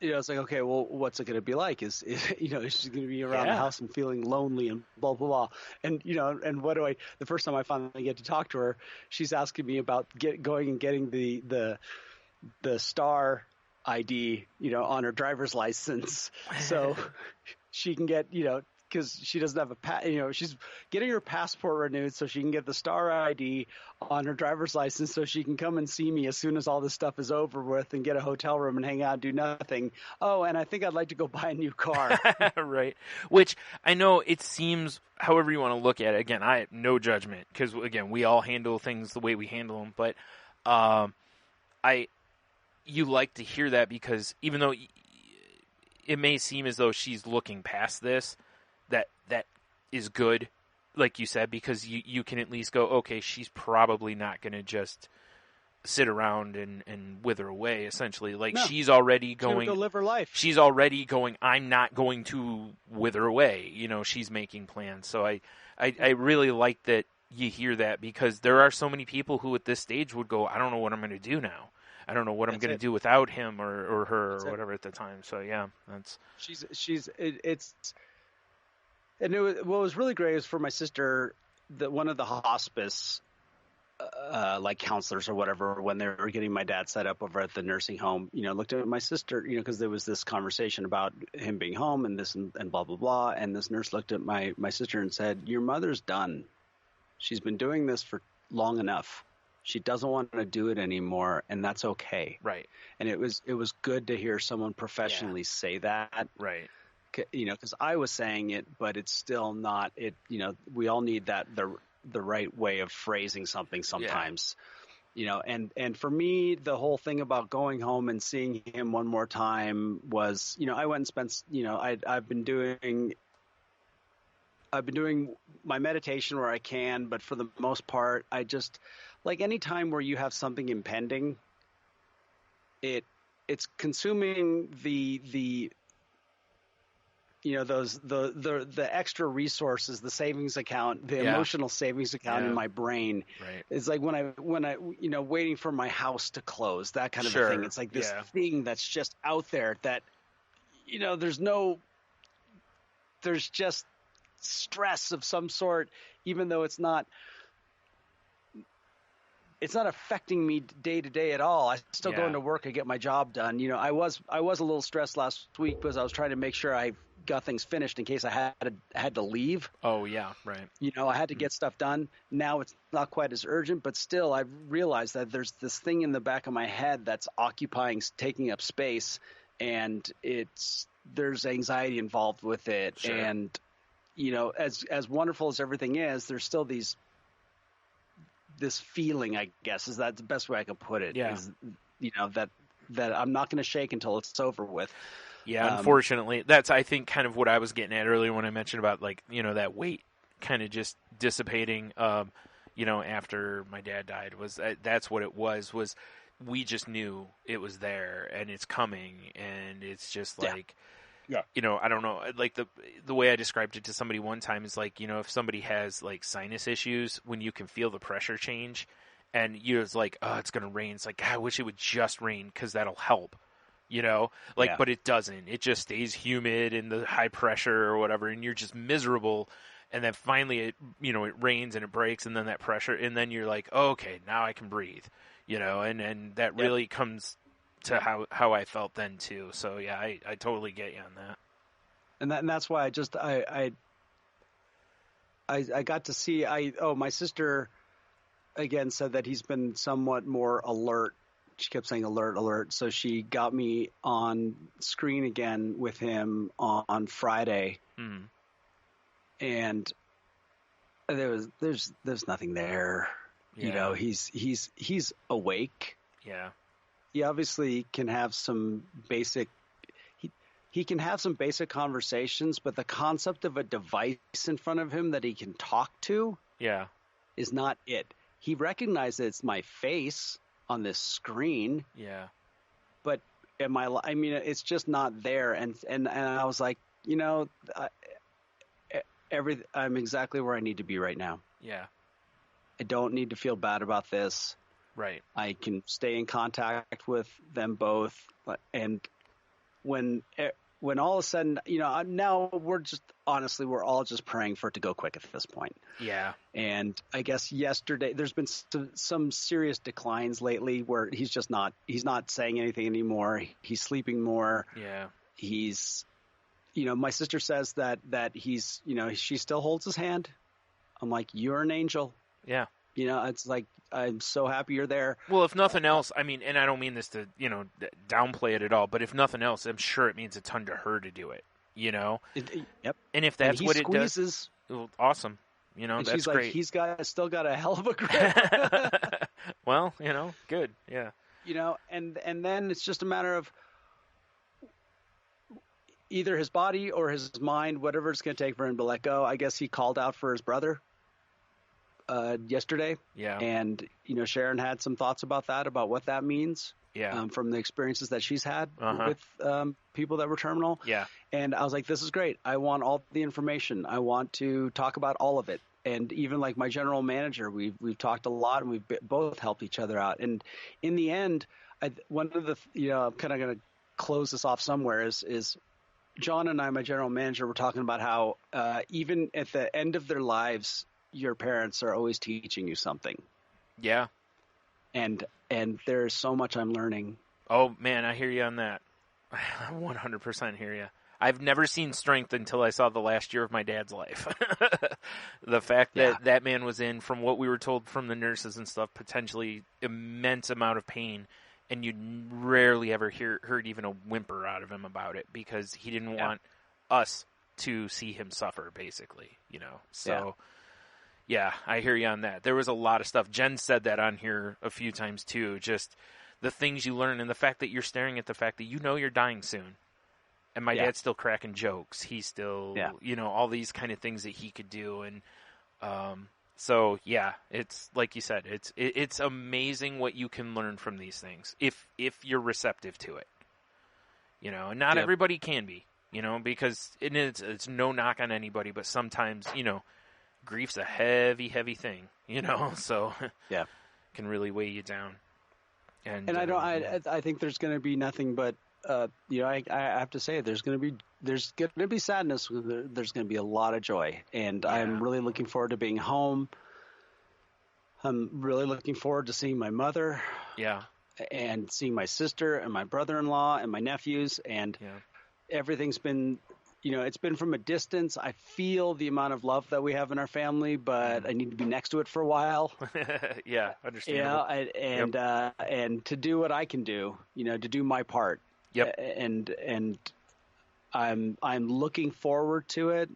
It's like, okay, well, what's it going to be like? Is she's going to be around the house and feeling lonely and blah, blah, blah. And, and the first time I finally get to talk to her, she's asking me about going and getting the star ID, on her driver's license. So she can get, because she doesn't have she's getting her passport renewed so she can get the star ID on her driver's license so she can come and see me as soon as all this stuff is over with and get a hotel room and hang out and do nothing. Oh, and I think I'd like to go buy a new car. Right. Which I know it seems, however you want to look at it, again, I have no judgment because, again, we all handle things the way we handle them. But you like to hear that because even though it may seem as though she's looking past this, that is good, like you said, because you can at least go, okay, she's probably not going to just sit around and wither away, essentially. Like, no. She's already going... She'll go live her life. She's already going, I'm not going to wither away. She's making plans. So I really like that you hear that because there are so many people who at this stage would go, I don't know what I'm going to do now. I don't know what I'm going to do without him or her or whatever at the time. So, yeah, that's... And what was really great is for my sister, that one of the hospice, counselors or whatever, when they were getting my dad set up over at the nursing home, looked at my sister, because there was this conversation about him being home and this and blah, blah, blah. And this nurse looked at my sister and said, your mother's done. She's been doing this for long enough. She doesn't want to do it anymore, and that's okay. Right. And it was good to hear someone professionally say that. Right. Because I was saying it, but it's still not it. We all need that the right way of phrasing something sometimes. Yeah. And for me, the whole thing about going home and seeing him one more time was, I went and spent, I've been doing my meditation where I can, but for the most part, I just like any time where you have something impending, it's consuming the the extra resources, the savings account, the emotional savings account in my brain. Right. It's like when I waiting for my house to close, that kind of a thing. It's like this thing that's just out there that, there's just stress of some sort, even though it's not affecting me day to day at all. I still go into work. I get my job done. I was a little stressed last week because I was trying to make sure I got things finished in case I had to leave. Oh yeah, right. I had to get stuff done. Now it's not quite as urgent, but still I've realized that there's this thing in the back of my head that's taking up space, and there's anxiety involved with it. Sure. And as wonderful as everything is, there's still this feeling, I guess, is that the best way I can put it. Yeah. Is, that I'm not going to shake until it's over with. Yeah, unfortunately, that's, I think, kind of what I was getting at earlier when I mentioned about, like, you know, that weight kind of just dissipating, you know, after my dad died. That's what it was we just knew it was there and it's coming, and it's just like, you know, I don't know, like the way I described it to somebody one time is like, you know, if somebody has like sinus issues, when you can feel the pressure change and you're like, oh, it's going to rain. It's like, God, I wish it would just rain because that'll help. You know, like, but it doesn't. It just stays humid and the high pressure or whatever, and you're just miserable. And then finally, it rains and it breaks, and then that pressure, and then you're like, oh, okay, now I can breathe. You know, and that really comes to how I felt then too. So yeah, I totally get you on that. And that's why I got to see. My sister again said that he's been somewhat more alert. She kept saying alert, alert. So she got me on screen again with him on Friday. Mm. And there's nothing there. Yeah. You know, he's awake. Yeah. He obviously can have some basic he can have some basic conversations, but the concept of a device in front of him that he can talk to is not it. He recognizes it's my face on this screen. Yeah. But I mean, it's just not there. And I was like, you know, I'm exactly where I need to be right now. Yeah. I don't need to feel bad about this. Right. I can stay in contact with them both. And when all of a sudden, you know, now we're all just praying for it to go quick at this point. Yeah. And I guess yesterday there's been some serious declines lately where he's not saying anything anymore. He's sleeping more. Yeah. He's, you know, my sister says that he's, you know, she still holds his hand. I'm like, you're an angel. Yeah. You know, it's like, I'm so happy you're there. Well, if nothing else, I mean, and I don't mean this to, you know, downplay it at all, but if nothing else, I'm sure it means a ton to her to do it, you know? Yep. And if that's what squeezes, it does, well, awesome. You know, and that's she's great. He's still got a hell of a grip. Well, you know, good. Yeah. You know, and then it's just a matter of either his body or his mind, whatever it's going to take for him to let go. I guess he called out for his brother yesterday. Yeah. And, you know, Sharon had some thoughts about that, about what that means. Yeah. From the experiences that she's had with people that were terminal. Yeah. And I was like, this is great. I want all the information. I want to talk about all of it. And even like my general manager, we've talked a lot, and we've both helped each other out. And in the end, one of the, you know, I'm kind of going to close this off somewhere is John and I, my general manager, were talking about how even at the end of their lives, your parents are always teaching you something. Yeah. And there's so much I'm learning. Oh, man, I hear you on that. I 100% hear you. I've never seen strength until I saw the last year of my dad's life. The fact that that man was in, from what we were told from the nurses and stuff, potentially immense amount of pain, and you rarely ever heard even a whimper out of him about it because he didn't want us to see him suffer, basically, you know. So... Yeah, I hear you on that. There was a lot of stuff. Jen said that on here a few times too. Just the things you learn and the fact that you're staring at the fact that you know you're dying soon. And my dad's still cracking jokes. He's still, you know, all these kind of things that he could do. And so, yeah, it's like you said, it's amazing what you can learn from these things if you're receptive to it. You know, and not everybody can be, you know, because it's no knock on anybody, but sometimes, you know, grief's a heavy, heavy thing, you know, so can really weigh you down. And I think there's going to be nothing but, you know, I have to say there's going to be sadness. There's going to be a lot of joy, and I'm really looking forward to being home. I'm really looking forward to seeing my mother. Yeah. And seeing my sister and my brother-in-law and my nephews, and everything's been, you know, it's been from a distance. I feel the amount of love that we have in our family, but I need to be next to it for a while. Yeah, understandable. Yeah, and to do what I can do, you know, to do my part. Yep. And I'm looking forward to it,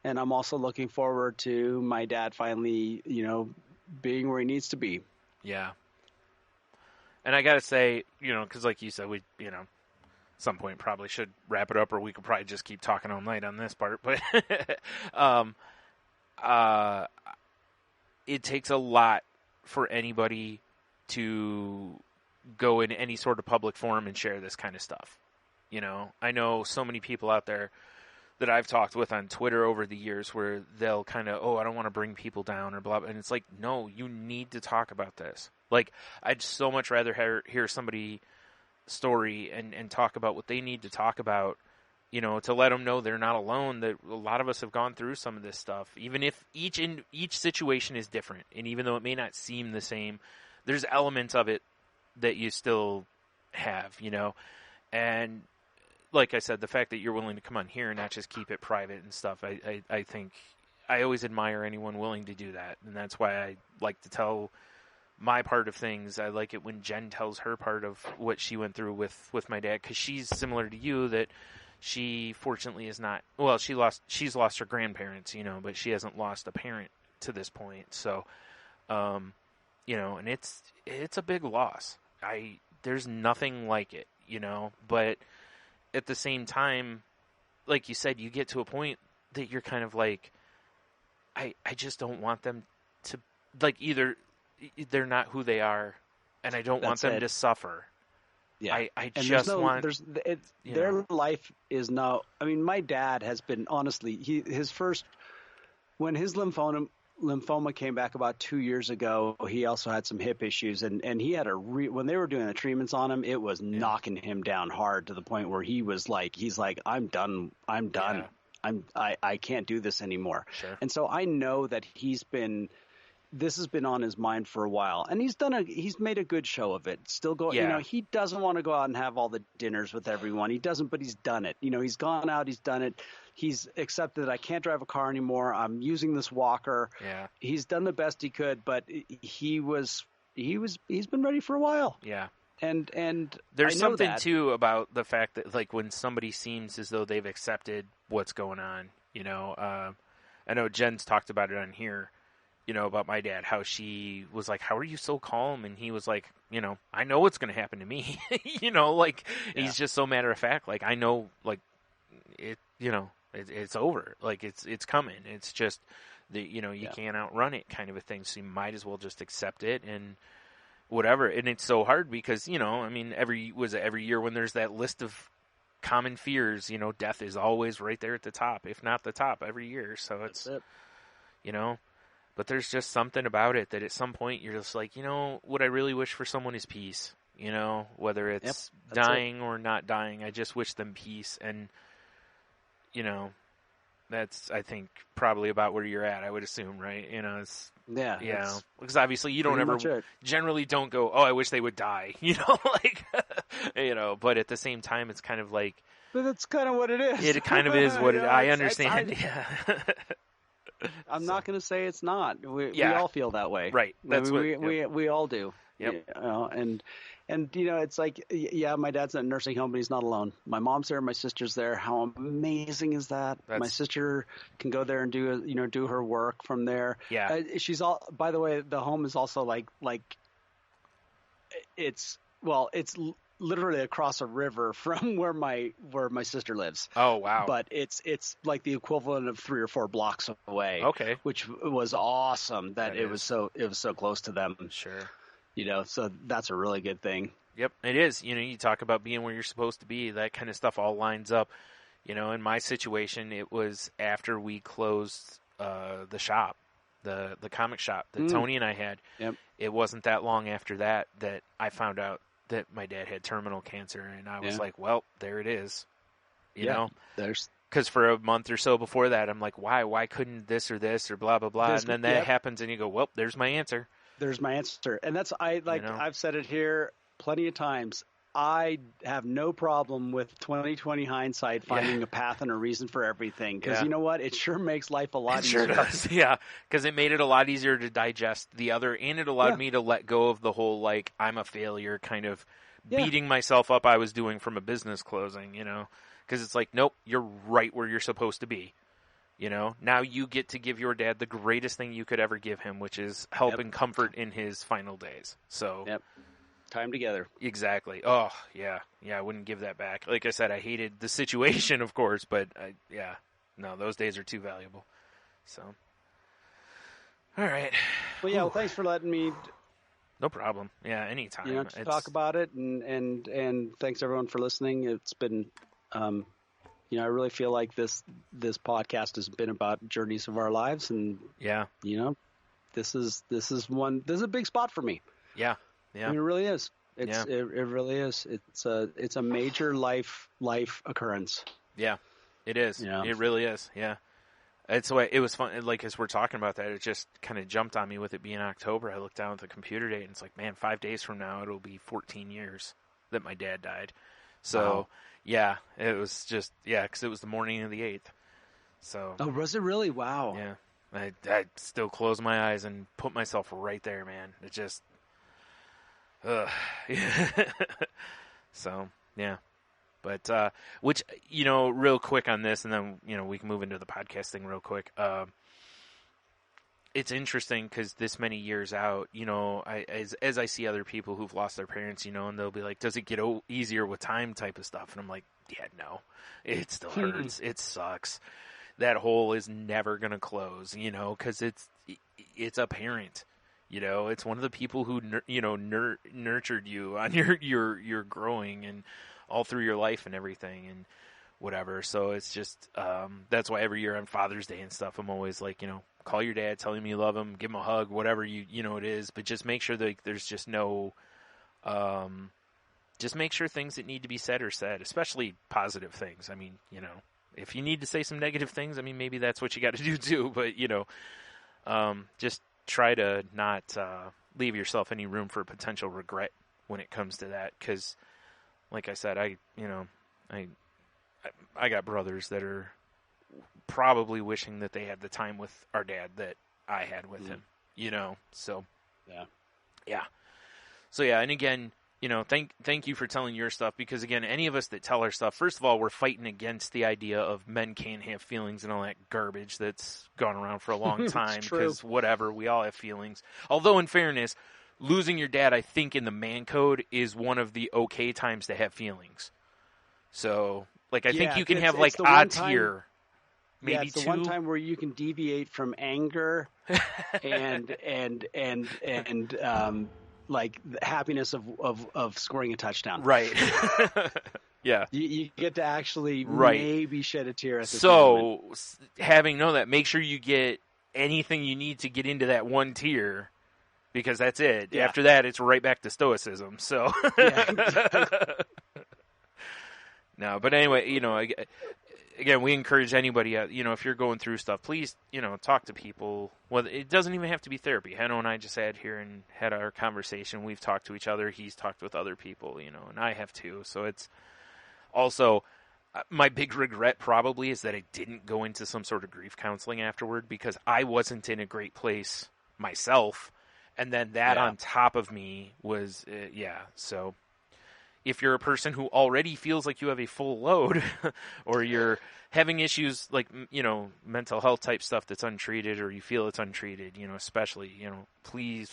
and I'm also looking forward to my dad finally, you know, being where he needs to be. Yeah. And I got to say, you know, because like you said, we, you know, some point probably should wrap it up, or we could probably just keep talking all night on this part. But it takes a lot for anybody to go in any sort of public forum and share this kind of stuff. You know, I know so many people out there that I've talked with on Twitter over the years where they'll kind of, I don't want to bring people down or blah, blah. And it's like, no, you need to talk about this. Like, I'd so much rather hear somebody story and talk about what they need to talk about, you know, to let them know they're not alone, that a lot of us have gone through some of this stuff, even if each situation is different. And even though it may not seem the same, there's elements of it that you still have, you know. And like I said, the fact that you're willing to come on here and not just keep it private and stuff, I think I always admire anyone willing to do that. And that's why I like to tell my part of things. I like it when Jen tells her part of what she went through with my dad, because she's similar to you, that she fortunately is not, well, she's lost her grandparents, you know, but she hasn't lost a parent to this point. So, you know, and it's a big loss. There's nothing like it, you know, but at the same time, like you said, you get to a point that you're kind of like, I just don't want them to, like, either they're not who they are, and I don't want them to suffer. Yeah, I just want their life is now. I mean, my dad has been, honestly, when his lymphoma came back about 2 years ago, he also had some hip issues, and he had when they were doing the treatments on him, it was knocking him down hard to the point where he's like, I'm done. Yeah. I can't do this anymore. Sure. And so I know that this has been on his mind for a while, and he's made a good show of it. Still going, you know, he doesn't want to go out and have all the dinners with everyone. He doesn't, but he's done it. You know, he's gone out, he's done it. He's accepted that I can't drive a car anymore. I'm using this walker. Yeah. He's done the best he could, but he's been ready for a while. Yeah. And there's I know something that. too about the fact that, like, when somebody seems as though they've accepted what's going on, you know, I know Jen's talked about it on here, you know, about my dad, how she was like, how are you so calm? And he was like, you know, I know what's going to happen to me. You know, like, he's just so matter of fact. Like, I know, like, it, you know, it's over. Like, it's coming. It's just that, you know, you can't outrun it, kind of a thing. So you might as well just accept it and whatever. And it's so hard because, you know, I mean, every year when there's that list of common fears, you know, death is always right there at the top, if not the top, every year. So it's, you know, but there's just something about it that at some point you're just like, you know, what I really wish for someone is peace, you know, whether it's dying or not dying. I just wish them peace. And, you know, that's, I think, probably about where you're at, I would assume, right? You know, it's, because obviously you don't generally don't go, I wish they would die, you know, like, you know, but at the same time, it's kind of like, but that's kind of what it is. It kind of is what I understand. I'm not going to say it's not. We all feel that way, right? That's we all do. Yep. You know, and you know, it's like, my dad's in a nursing home, but he's not alone. My mom's there, my sister's there. How amazing is that? My sister can go there and do her work from there. Yeah. She's all. By the way, the home is also like it's literally across a river from where my sister lives. Oh, wow. But it's like the equivalent of 3 or 4 blocks away. Okay. Which was awesome that it was so close to them. Sure. You know, so that's a really good thing. Yep, it is. You know, you talk about being where you're supposed to be. That kind of stuff all lines up. You know, in my situation, it was after we closed the shop, the comic shop that Tony and I had. Yep. It wasn't that long after that I found out that my dad had terminal cancer, and I was like, well, there it is. You know? Because for a month or so before that, I'm like, why couldn't this or blah, blah, blah. And then that happens, and you go, well, there's my answer. There's my answer. And that's, I've said it here plenty of times. I have no problem with 20/20 hindsight finding a path and a reason for everything. Because you know what? It sure makes life a lot easier. Sure does, yeah. Because it made it a lot easier to digest the other, and it allowed me to let go of the whole, like, I'm a failure kind of beating myself up I was doing from a business closing, you know. Because it's like, nope, you're right where you're supposed to be. You know, now you get to give your dad the greatest thing you could ever give him, which is help and comfort in his final days. So, time together. Exactly. Oh, yeah. Yeah, I wouldn't give that back. Like I said, I hated the situation, of course, but no, those days are too valuable. So, all right. Well, yeah, thanks for letting me. No problem. Yeah, anytime. To talk about it, and thanks everyone for listening. It's been, I really feel like this podcast has been about journeys of our lives, and this is a big spot for me. Yeah, yeah. I mean, it really is. It really is. It's a major life occurrence. Yeah, it is. It really is. Yeah. It's the way it was fun. Like, as we're talking about that, it just kind of jumped on me with it being October. I looked down at the computer date and it's like, man, 5 days from now, it'll be 14 years that my dad died. So yeah, it was just, cause it was the morning of the 8th. So. Oh, was it really? Wow. Yeah. I still close my eyes and put myself right there, man. It just, So, yeah. But, which, real quick on this, and then, we can move into the podcast thing real quick. It's interesting because this many years out, as I see other people who've lost their parents, and they'll be like, does it get easier with time type of stuff? And I'm like, yeah, no, it still hurts. It sucks. That hole is never going to close, because it's a parent. It's one of the people who, nurtured you on your growing and all through your life and everything and whatever. So it's just, that's why every year on Father's Day and stuff, I'm always like, call your dad, tell him you love him, give him a hug, whatever it is, but just make sure that there's just no, just make sure things that need to be said are said, especially positive things. I mean, if you need to say some negative things, I mean, maybe that's what you got to do too, but just try to not, leave yourself any room for potential regret when it comes to that. 'Cause like I said, I got brothers that are probably wishing that they had the time with our dad that I had with him, so. Yeah. So yeah. And again, thank you for telling your stuff, because again, any of us that tell our stuff, first of all, we're fighting against the idea of men can't have feelings and all that garbage that's gone around for a long time, because whatever, we all have feelings. Although in fairness, losing your dad, I think in the man code is one of the okay times to have feelings. So, like, I think you can have like odd tier, maybe it's the two. one time where you can deviate from anger and like the happiness of scoring a touchdown. Right. Yeah. You get to actually maybe shed a tear at this moment. Having known that, make sure you get anything you need to get into that one tier, because that's it. Yeah. After that, it's right back to stoicism. So, no, but anyway, again, we encourage anybody, if you're going through stuff, please, talk to people. Well, it doesn't even have to be therapy. Heno and I just sat here and had our conversation. We've talked to each other. He's talked with other people, and I have too. So it's also my big regret probably is that I didn't go into some sort of grief counseling afterward, because I wasn't in a great place myself. And then that on top of me was, so if you're a person who already feels like you have a full load or you're having issues like, mental health type stuff that's untreated, or you feel it's untreated, especially, please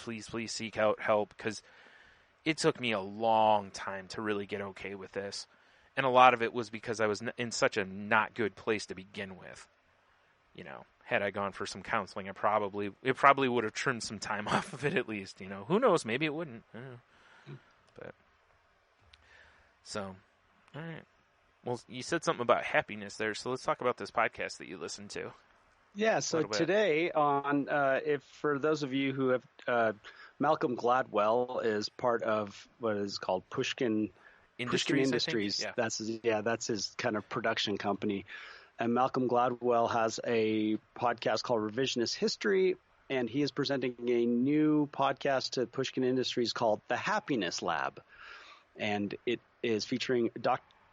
seek out help, because it took me a long time to really get okay with this. And a lot of it was because I was in such a not good place to begin with. Had I gone for some counseling, it probably would have trimmed some time off of it at least. Who knows? Maybe it wouldn't. I don't know. But so, all right. Well, you said something about happiness there, so let's talk about this podcast that you listened to. Yeah. So today, on if for those of you who have Malcolm Gladwell is part of what is called Pushkin Industries. Yeah. That's his kind of production company. And Malcolm Gladwell has a podcast called Revisionist History, and he is presenting a new podcast to Pushkin Industries called The Happiness Lab. And it is featuring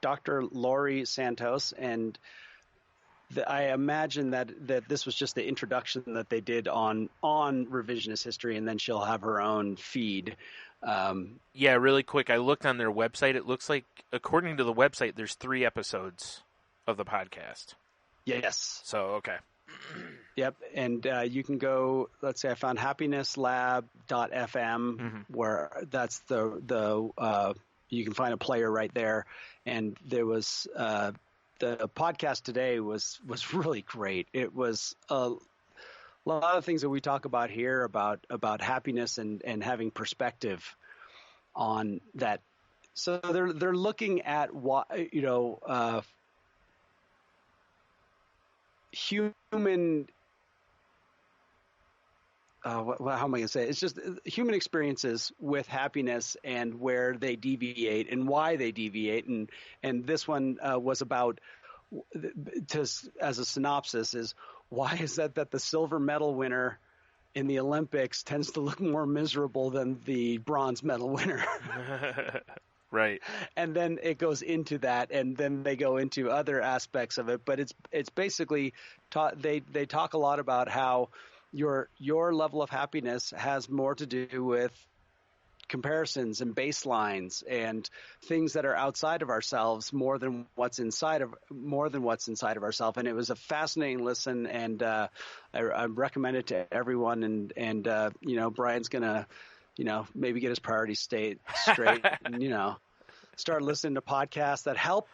Dr. Laurie Santos, and I imagine that this was just the introduction that they did on Revisionist History, and then she'll have her own feed. Yeah, really quick, I looked on their website. It looks like, according to the website, there's 3 episodes of the podcast. Yes. So, okay. Yep, and you can go. Let's say I found happinesslab.fm, where that's the you can find a player right there, and there was the podcast today was really great. It was a lot of things that we talk about here about happiness and having perspective on that. So they're looking at what human. How am I going to say it? It's just human experiences with happiness and where they deviate and why they deviate. And this one was about, as a synopsis, is why is that the silver medal winner in the Olympics tends to look more miserable than the bronze medal winner? Right. And then it goes into that, and then they go into other aspects of it. But it's basically they talk a lot about how your level of happiness has more to do with comparisons and baselines and things that are outside of ourselves more than what's inside of ourselves. And it was a fascinating listen, and I recommend it to everyone. And Brian's gonna maybe get his priorities straight and start listening to podcasts that help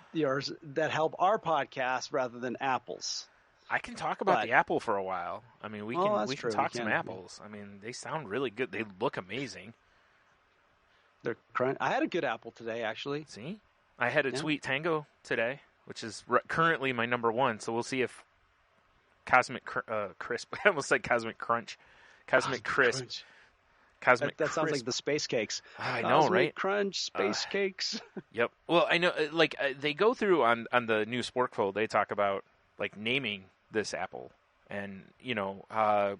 our podcast rather than Apple's. I can talk about the Apple for a while. I mean, we can talk some apples. I mean, they sound really good. They look amazing. They're I had a good apple today, actually. See, I had a Sweet Tango today, which is currently my number one. So we'll see if Cosmic Crisp. I almost said Cosmic Crunch, Cosmic Crisp. Crunch. Cosmic that sounds like the space cakes. I know, right? Crunch, space cakes. Yep. Well, I know. Like they go through on the new Sporkful, they talk about like naming this apple, and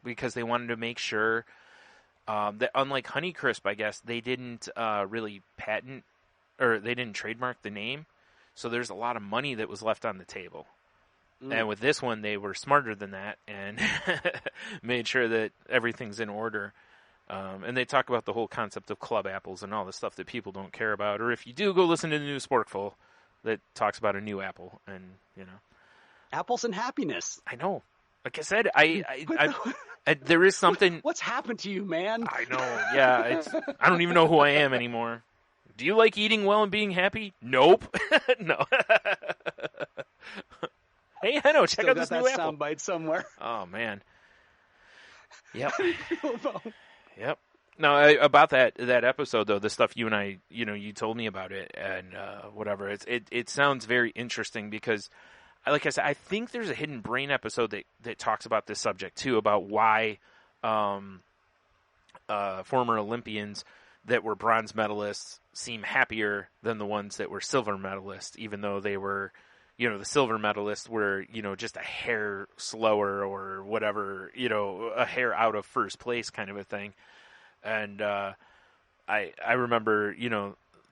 because they wanted to make sure that unlike Honeycrisp, I guess they didn't really patent or they didn't trademark the name, so there's a lot of money that was left on the table. And with this one, they were smarter than that and made sure that everything's in order. And they talk about the whole concept of club apples and all the stuff that people don't care about. Or if you do, go listen to the new Sporkful that talks about a new apple. And, apples and happiness. I know. Like I said, there is something. What's happened to you, man? I know. Yeah. I don't even know who I am anymore. Do you like eating well and being happy? Nope. No. Hey, Henno, check out this new apple. Soundbite somewhere. Oh, man. Yep. Yep. No, about that episode though, the stuff you and I, you told me about it and whatever. It sounds very interesting because, like I said, I think there's a Hidden Brain episode that talks about this subject too, about why former Olympians that were bronze medalists seem happier than the ones that were silver medalists, even though they were, the silver medalists were, just a hair slower or whatever, a hair out of first place kind of a thing. And I remember,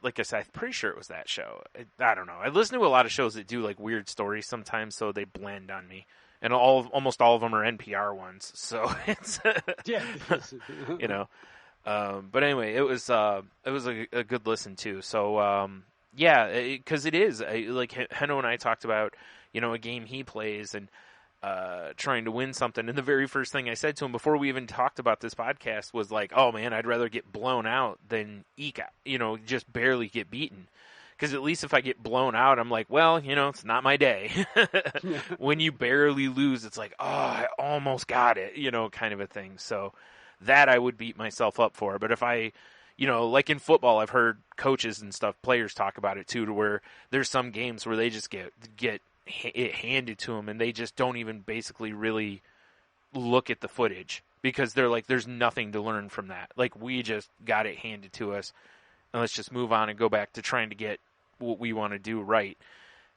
like I said, I'm pretty sure it was that show. I don't know. I listen to a lot of shows that do like weird stories sometimes, so they blend on me. And almost all of them are NPR ones, so it's But anyway, it was a good listen too. So because it is like Henno and I talked about, a game he plays and trying to win something. And the very first thing I said to him before we even talked about this podcast was like, oh man, I'd rather get blown out than eke out, just barely get beaten. Because at least if I get blown out, I'm like, well, it's not my day. When you barely lose, it's like, oh, I almost got it, kind of a thing. So that I would beat myself up for. But if I, like in football, I've heard coaches and stuff, players talk about it too, to where there's some games where they just get it handed to them and they just don't even basically really look at the footage because they're like, there's nothing to learn from that. Like, we just got it handed to us and let's just move on and go back to trying to get what we want to do right.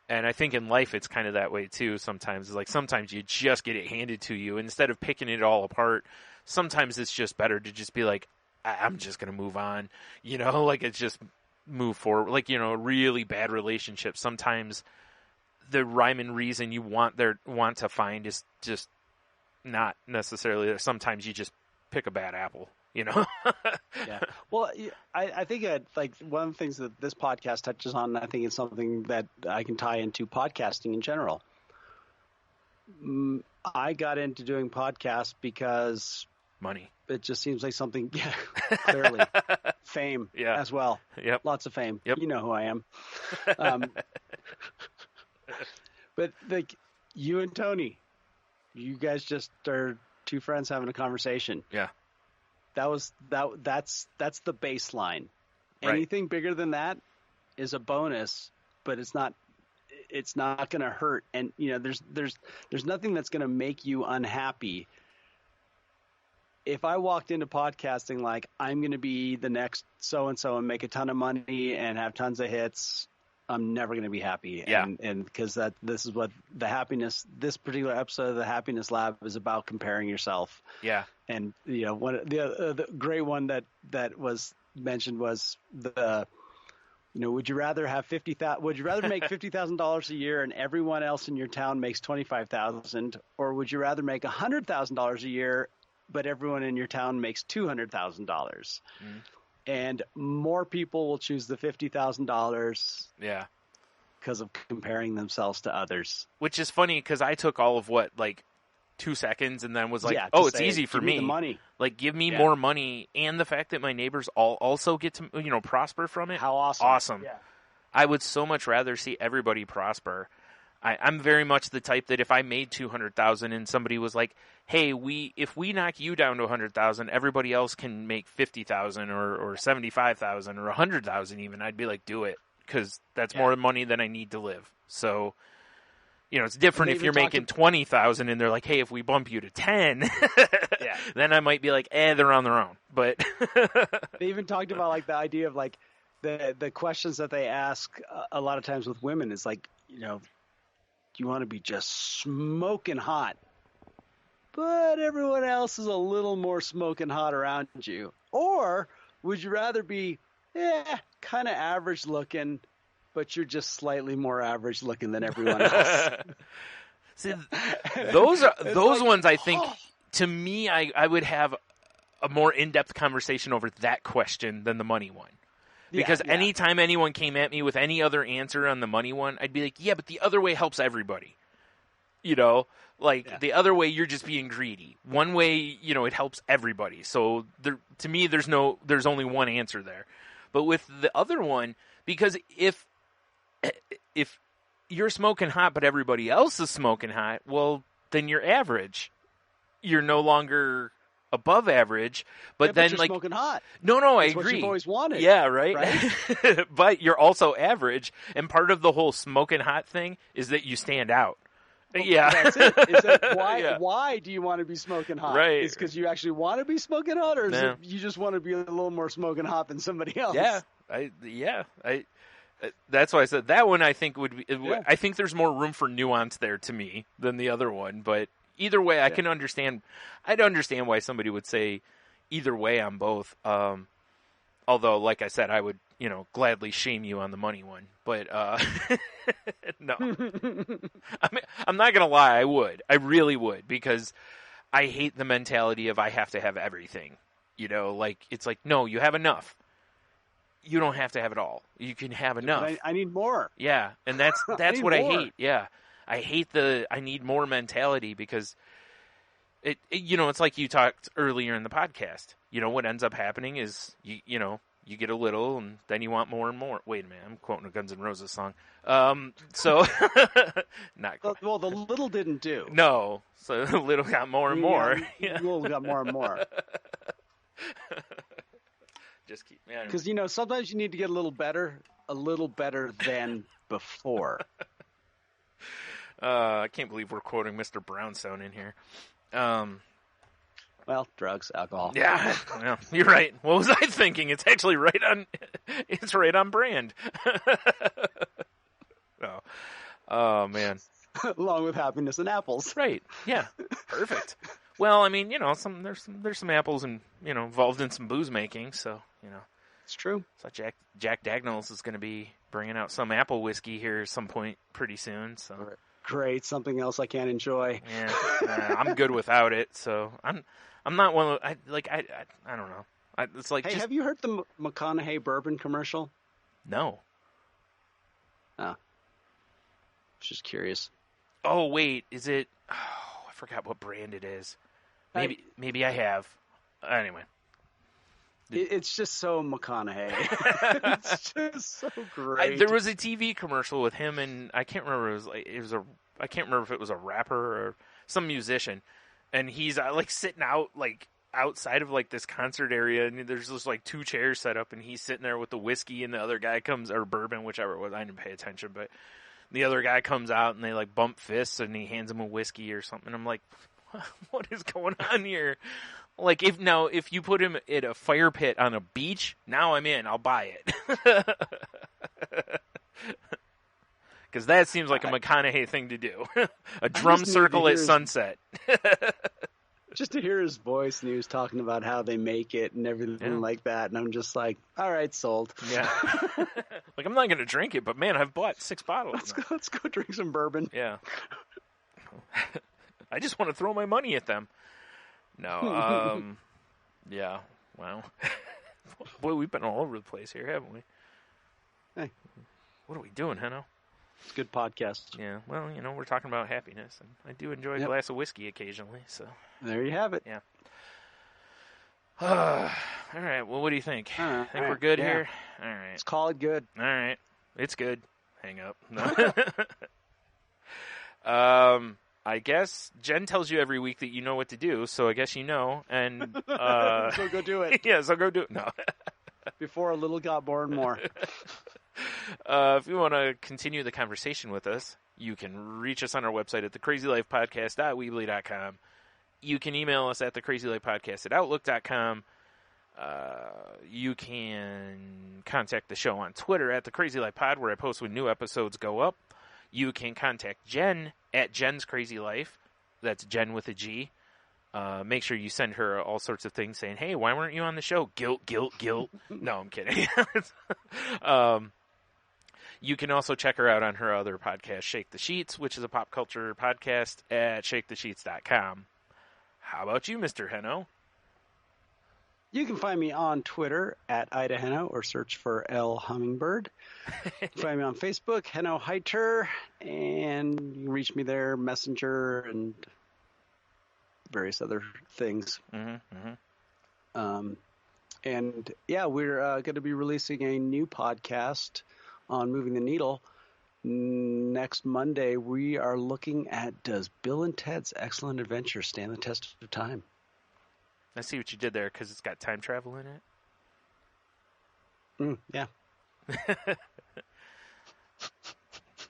And I think in life it's kind of that way too sometimes. It's like sometimes you just get it handed to you. Instead of picking it all apart, sometimes it's just better to just be like, I'm just going to move on. Like it's just move forward. Like, a really bad relationship. Sometimes the rhyme and reason you want to find is just not necessarily there. Sometimes you just pick a bad apple, Yeah. Well, I think like one of the things that this podcast touches on, I think it's something that I can tie into podcasting in general. I got into doing podcasts because money. It just seems like something, clearly. Fame as well. Yep. Lots of fame. Yep. You know who I am. But like you and Tony, you guys just are two friends having a conversation. Yeah. That's the baseline. Right. Anything bigger than that is a bonus, but it's not going to hurt. And there's nothing that's going to make you unhappy. If I walked into podcasting like I'm going to be the next so-and-so and make a ton of money and have tons of hits, I'm never going to be happy. Yeah. And because this is what this particular episode of the Happiness Lab is about, comparing yourself. Yeah. And, the great one that was mentioned was would you rather make $50,000 a year and everyone else in your town makes $25,000, or would you rather make $100,000 a year but everyone in your town makes $200,000? And more people will choose the $50,000. Yeah. Because of comparing themselves to others. Which is funny because I took all of 2 seconds and then was like, it's easy for me. The money. Like, give me more money, and the fact that my neighbors all also get to prosper from it. How awesome! Awesome. Yeah. I would so much rather see everybody prosper. I'm very much the type that if I made $200,000 and somebody was like, "Hey, if we knock you down to $100,000, everybody else can make $50,000 or $75,000 or $100,000 even," I'd be like, "Do it," because that's more money than I need to live. So, it's different if you're making $20,000 and they're like, "Hey, if we bump you to 10, then I might be like, they're on their own." But they even talked about the idea of the questions that they ask a lot of times with women is do you want to be just smoking hot, but everyone else is a little more smoking hot around you? Or would you rather be kind of average looking, but you're just slightly more average looking than everyone else? See, those ones, I think, to me, I would have a more in-depth conversation over that question than the money one. Because anytime anyone came at me with any other answer on the money one, I'd be like, yeah, but the other way helps everybody. The other way, you're just being greedy. One way, it helps everybody. So to me, there's only one answer there. But with the other one, because if you're smoking hot, but everybody else is smoking hot, well, then you're average. You're no longer above average, but then you're smoking hot. No, I That's agree. What you've always wanted. Yeah, right? But you're also average, and part of the whole smoking hot thing is that you stand out. Well, yeah, that's it. Is that why? Why do you want to be smoking hot? Right? Is because you actually want to be smoking hot, or is it you just want to be a little more smoking hot than somebody else? Yeah, that's why I said that one. I think would be. Yeah. I think there's more room for nuance there to me than the other one, but. Either way, I can understand. I'd understand why somebody would say either way on both. Although, like I said, I would, gladly shame you on the money one. But no, I'm not gonna lie. I would. I really would, because I hate the mentality of I have to have everything. It's like, no, you have enough. You don't have to have it all. You can have enough. I need more. Yeah, and that's what I hate. Yeah. I hate I need more mentality, because it's like you talked earlier in the podcast. What ends up happening is you get a little and then you want more and more. Wait a minute, I'm quoting a Guns N' Roses song. So not quite. Well, the little didn't do. No, so the little got more and more. The little got more and more. Just keep, because sometimes you need to get a little better than before. I can't believe we're quoting Mr. Brownstone in here. Well, drugs, alcohol. Yeah, well, you're right. What was I thinking? It's actually right on. It's right on brand. Oh man. Along with happiness and apples. Right. Yeah. Perfect. Well, I mean, there's some apples and involved in some booze making, so it's true. So Jack Daniels is going to be bringing out some apple whiskey here at some point pretty soon. So. Right. Great, something else I can't enjoy. Yeah, I'm good without it. So I'm not one of I don't know. It's like, hey, have you heard the McConaughey bourbon commercial? No. Oh, just curious. Oh wait, is it? Oh, I forgot what brand it is. Maybe I have. Anyway. It's just so McConaughey. It's just so great. There was a TV commercial with him, and I can't remember. I can't remember if it was a rapper or some musician, and he's like sitting out like outside of like this concert area, and there's just like 2 chairs set up, and he's sitting there with the whiskey, and the other guy comes, or bourbon, whichever it was. I didn't pay attention, but the other guy comes out, and they like bump fists, and he hands him a whiskey or something. I'm like, what is going on here? Like, if you put him at a fire pit on a beach, now I'm in. I'll buy it. Because that seems like a McConaughey thing to do. A drum circle at sunset. Just to hear his voice, and he was talking about how they make it and everything like that, and I'm just like, all right, sold. Yeah. Like, I'm not going to drink it, but man, I've bought 6 bottles. Let's go drink some bourbon. Yeah. I just want to throw my money at them. No, yeah, wow. Boy, we've been all over the place here, haven't we? Hey. What are we doing, Heno? It's a good podcast. Yeah, well, we're talking about happiness, and I do enjoy a glass of whiskey occasionally, so. There you have it. Yeah. All right, well, what do you think? Think we're good here? All right. Let's call it good. All right. It's good. Hang up. I guess Jen tells you every week that you know what to do, so I guess you know, and so go do it. Yeah, so go do it. No. Before a little got born more. If you want to continue the conversation with us, you can reach us on our website at thecrazylifepodcast.weebly.com. You can email us at thecrazylifepodcast@outlook.com. You can contact the show on Twitter at thecrazylifepod, where I post when new episodes go up. You can contact Jen at Jen's Crazy Life. That's Jen with a G. Make sure you send her all sorts of things saying, hey, why weren't you on the show? Guilt, guilt, guilt. No, I'm kidding. You can also check her out on her other podcast, Shake the Sheets, which is a pop culture podcast at shakethesheets.com. How about you, Mr. Heno? You can find me on Twitter at Ida Heno, or search for L Hummingbird. You can find me on Facebook, Heno Heiter, and you can reach me there, Messenger, and various other things. And yeah, we're going to be releasing a new podcast on Moving the Needle next Monday. We are looking at, does Bill and Ted's Excellent Adventure stand the test of time? I see what you did there, because it's got time travel in it. Yeah.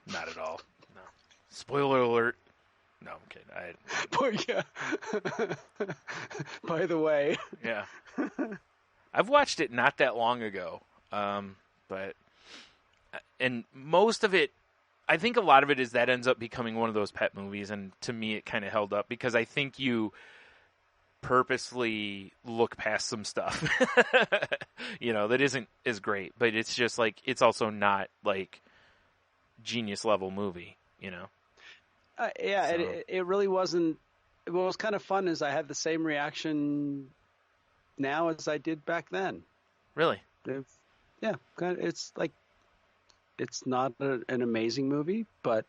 Not at all. No. Spoiler alert. No, I'm kidding. But yeah. By the way. Yeah. I've watched it not that long ago. And most of it, I think a lot of it is that ends up becoming one of those pet movies, and to me it kind of held up, because I think you purposely look past some stuff that isn't as great, but it's just like, it's also not like genius level movie, Yeah, so. it really wasn't. What was kind of fun is I had the same reaction now as I did back then. Really? Yeah, it's like, it's not an amazing movie, but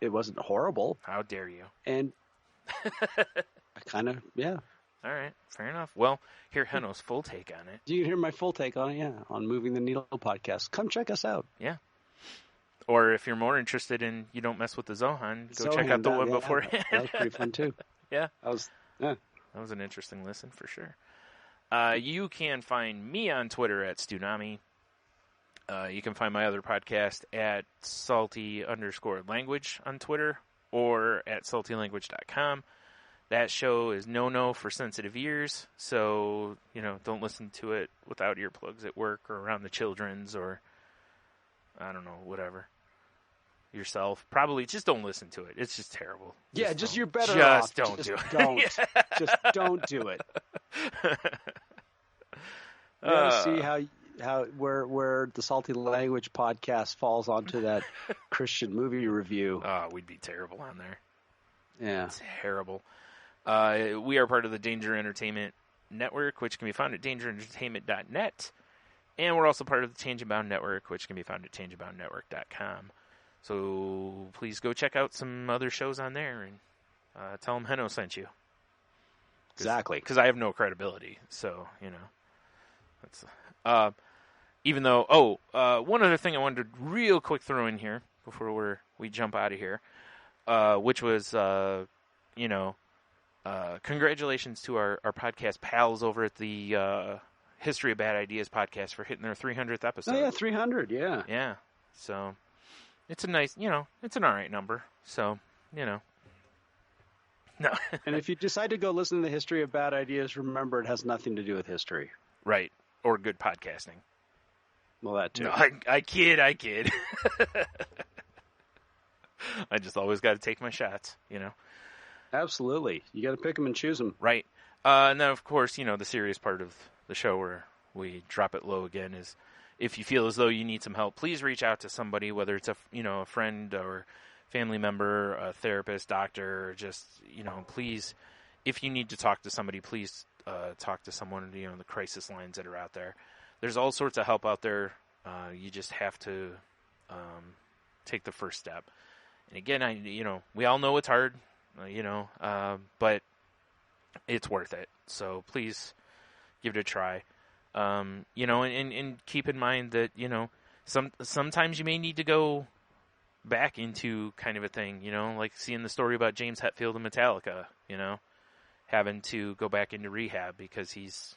it wasn't horrible. How dare you? And I kind of, yeah. All right, fair enough. Well, hear Heno's full take on it. You can hear my full take on it, yeah, on Moving the Needle podcast. Come check us out. Yeah. Or if you're more interested in You Don't Mess with the Zohan, go check out the one beforehand. That was pretty fun, too. Yeah. That was an interesting listen, for sure. You can find me on Twitter at Stunami. You can find my other podcast at salty_language on Twitter, or at saltylanguage.com. That show is no for sensitive ears, so, don't listen to it without earplugs at work or around the children's, or, I don't know, whatever. Yourself. Probably just don't listen to it. It's just terrible. Yeah, just you're better off. Just do it. Don't. Just don't do it. You gotta see how where the Salty Language podcast falls onto that Christian movie review. Oh, we'd be terrible on there. Yeah. Terrible. We are part of the Danger Entertainment Network, which can be found at dangerentertainment.net. And we're also part of the Tangent Bound Network, which can be found at tangentboundnetwork.com. So please go check out some other shows on there and tell them Henno sent you. Exactly. Because I have no credibility. So, that's even though, one other thing I wanted to real quick throw in here before we jump out of here, which was, congratulations to our podcast pals over at the History of Bad Ideas podcast for hitting their 300th episode. Oh, yeah, 300, yeah. Yeah. So, it's a nice, it's an all right number. So, No. And if you decide to go listen to the History of Bad Ideas, remember it has nothing to do with history. Right. Or good podcasting. Well, that too. No, I kid. I just always got to take my shots, Absolutely. You got to pick them and choose them. Right. And then, of course, the serious part of the show where we drop it low again is if you feel as though you need some help, please reach out to somebody, whether it's a friend or family member, a therapist, doctor, or just, please, if you need to talk to somebody, please talk to someone, the crisis lines that are out there. There's all sorts of help out there. You just have to take the first step. And again, we all know it's hard, but it's worth it. So please give it a try. And keep in mind that, sometimes you may need to go back into kind of a thing, like seeing the story about James Hetfield and Metallica, having to go back into rehab because he's,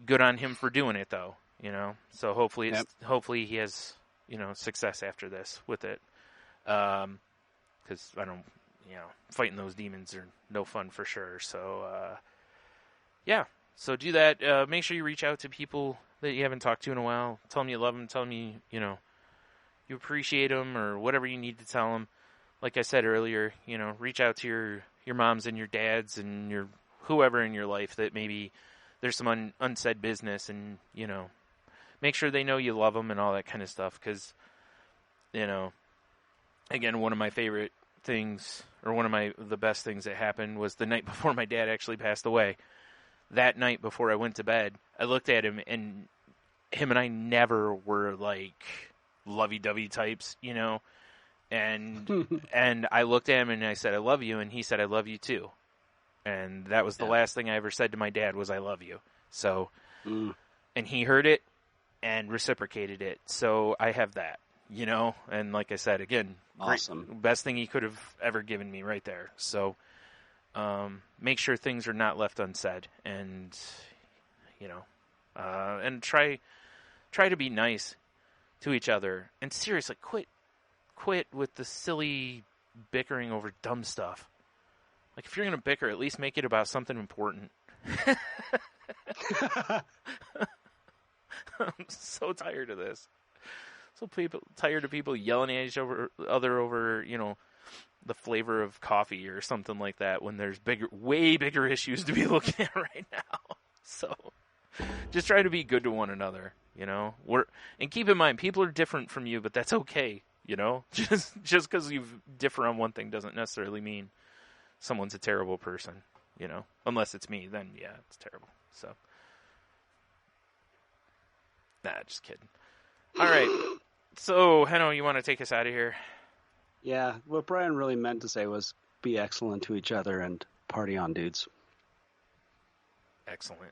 good on him for doing it though, so hopefully hopefully he has, success after this with it. Cause I don't, fighting those demons are no fun for sure. So, so do that. Make sure you reach out to people that you haven't talked to in a while. Tell them you love them. Tell them you appreciate them or whatever you need to tell them. Like I said earlier, reach out to your moms and your dads and your whoever in your life that maybe there's some unsaid business and, make sure they know you love them and all that kind of stuff. Cause, again, one of my favorite things or one of the best things that happened was the night before my dad actually passed away. That night before I went to bed, I looked at him and him and I never were like lovey-dovey types, and and I looked at him and I said, I love you. And he said, I love you too. And that was the last thing I ever said to my dad was I love you. So, and he heard it and reciprocated it. So I have that, and like I said, again, awesome. Best thing he could have ever given me right there. So, make sure things are not left unsaid and, and try to be nice to each other and seriously quit with the silly bickering over dumb stuff. Like if you're going to bicker, at least make it about something important. I'm so tired of this. Tired of people yelling at each other over, the flavor of coffee or something like that when there's way bigger issues to be looking at right now. So just try to be good to one another, and keep in mind people are different from you, but that's okay. Just because you differ on one thing doesn't necessarily mean someone's a terrible person, unless it's me, then yeah, it's terrible. So, nah, just kidding. All right. So, Henno, you want to take us out of here? Yeah, what Brian really meant to say was be excellent to each other and party on, dudes. Excellent.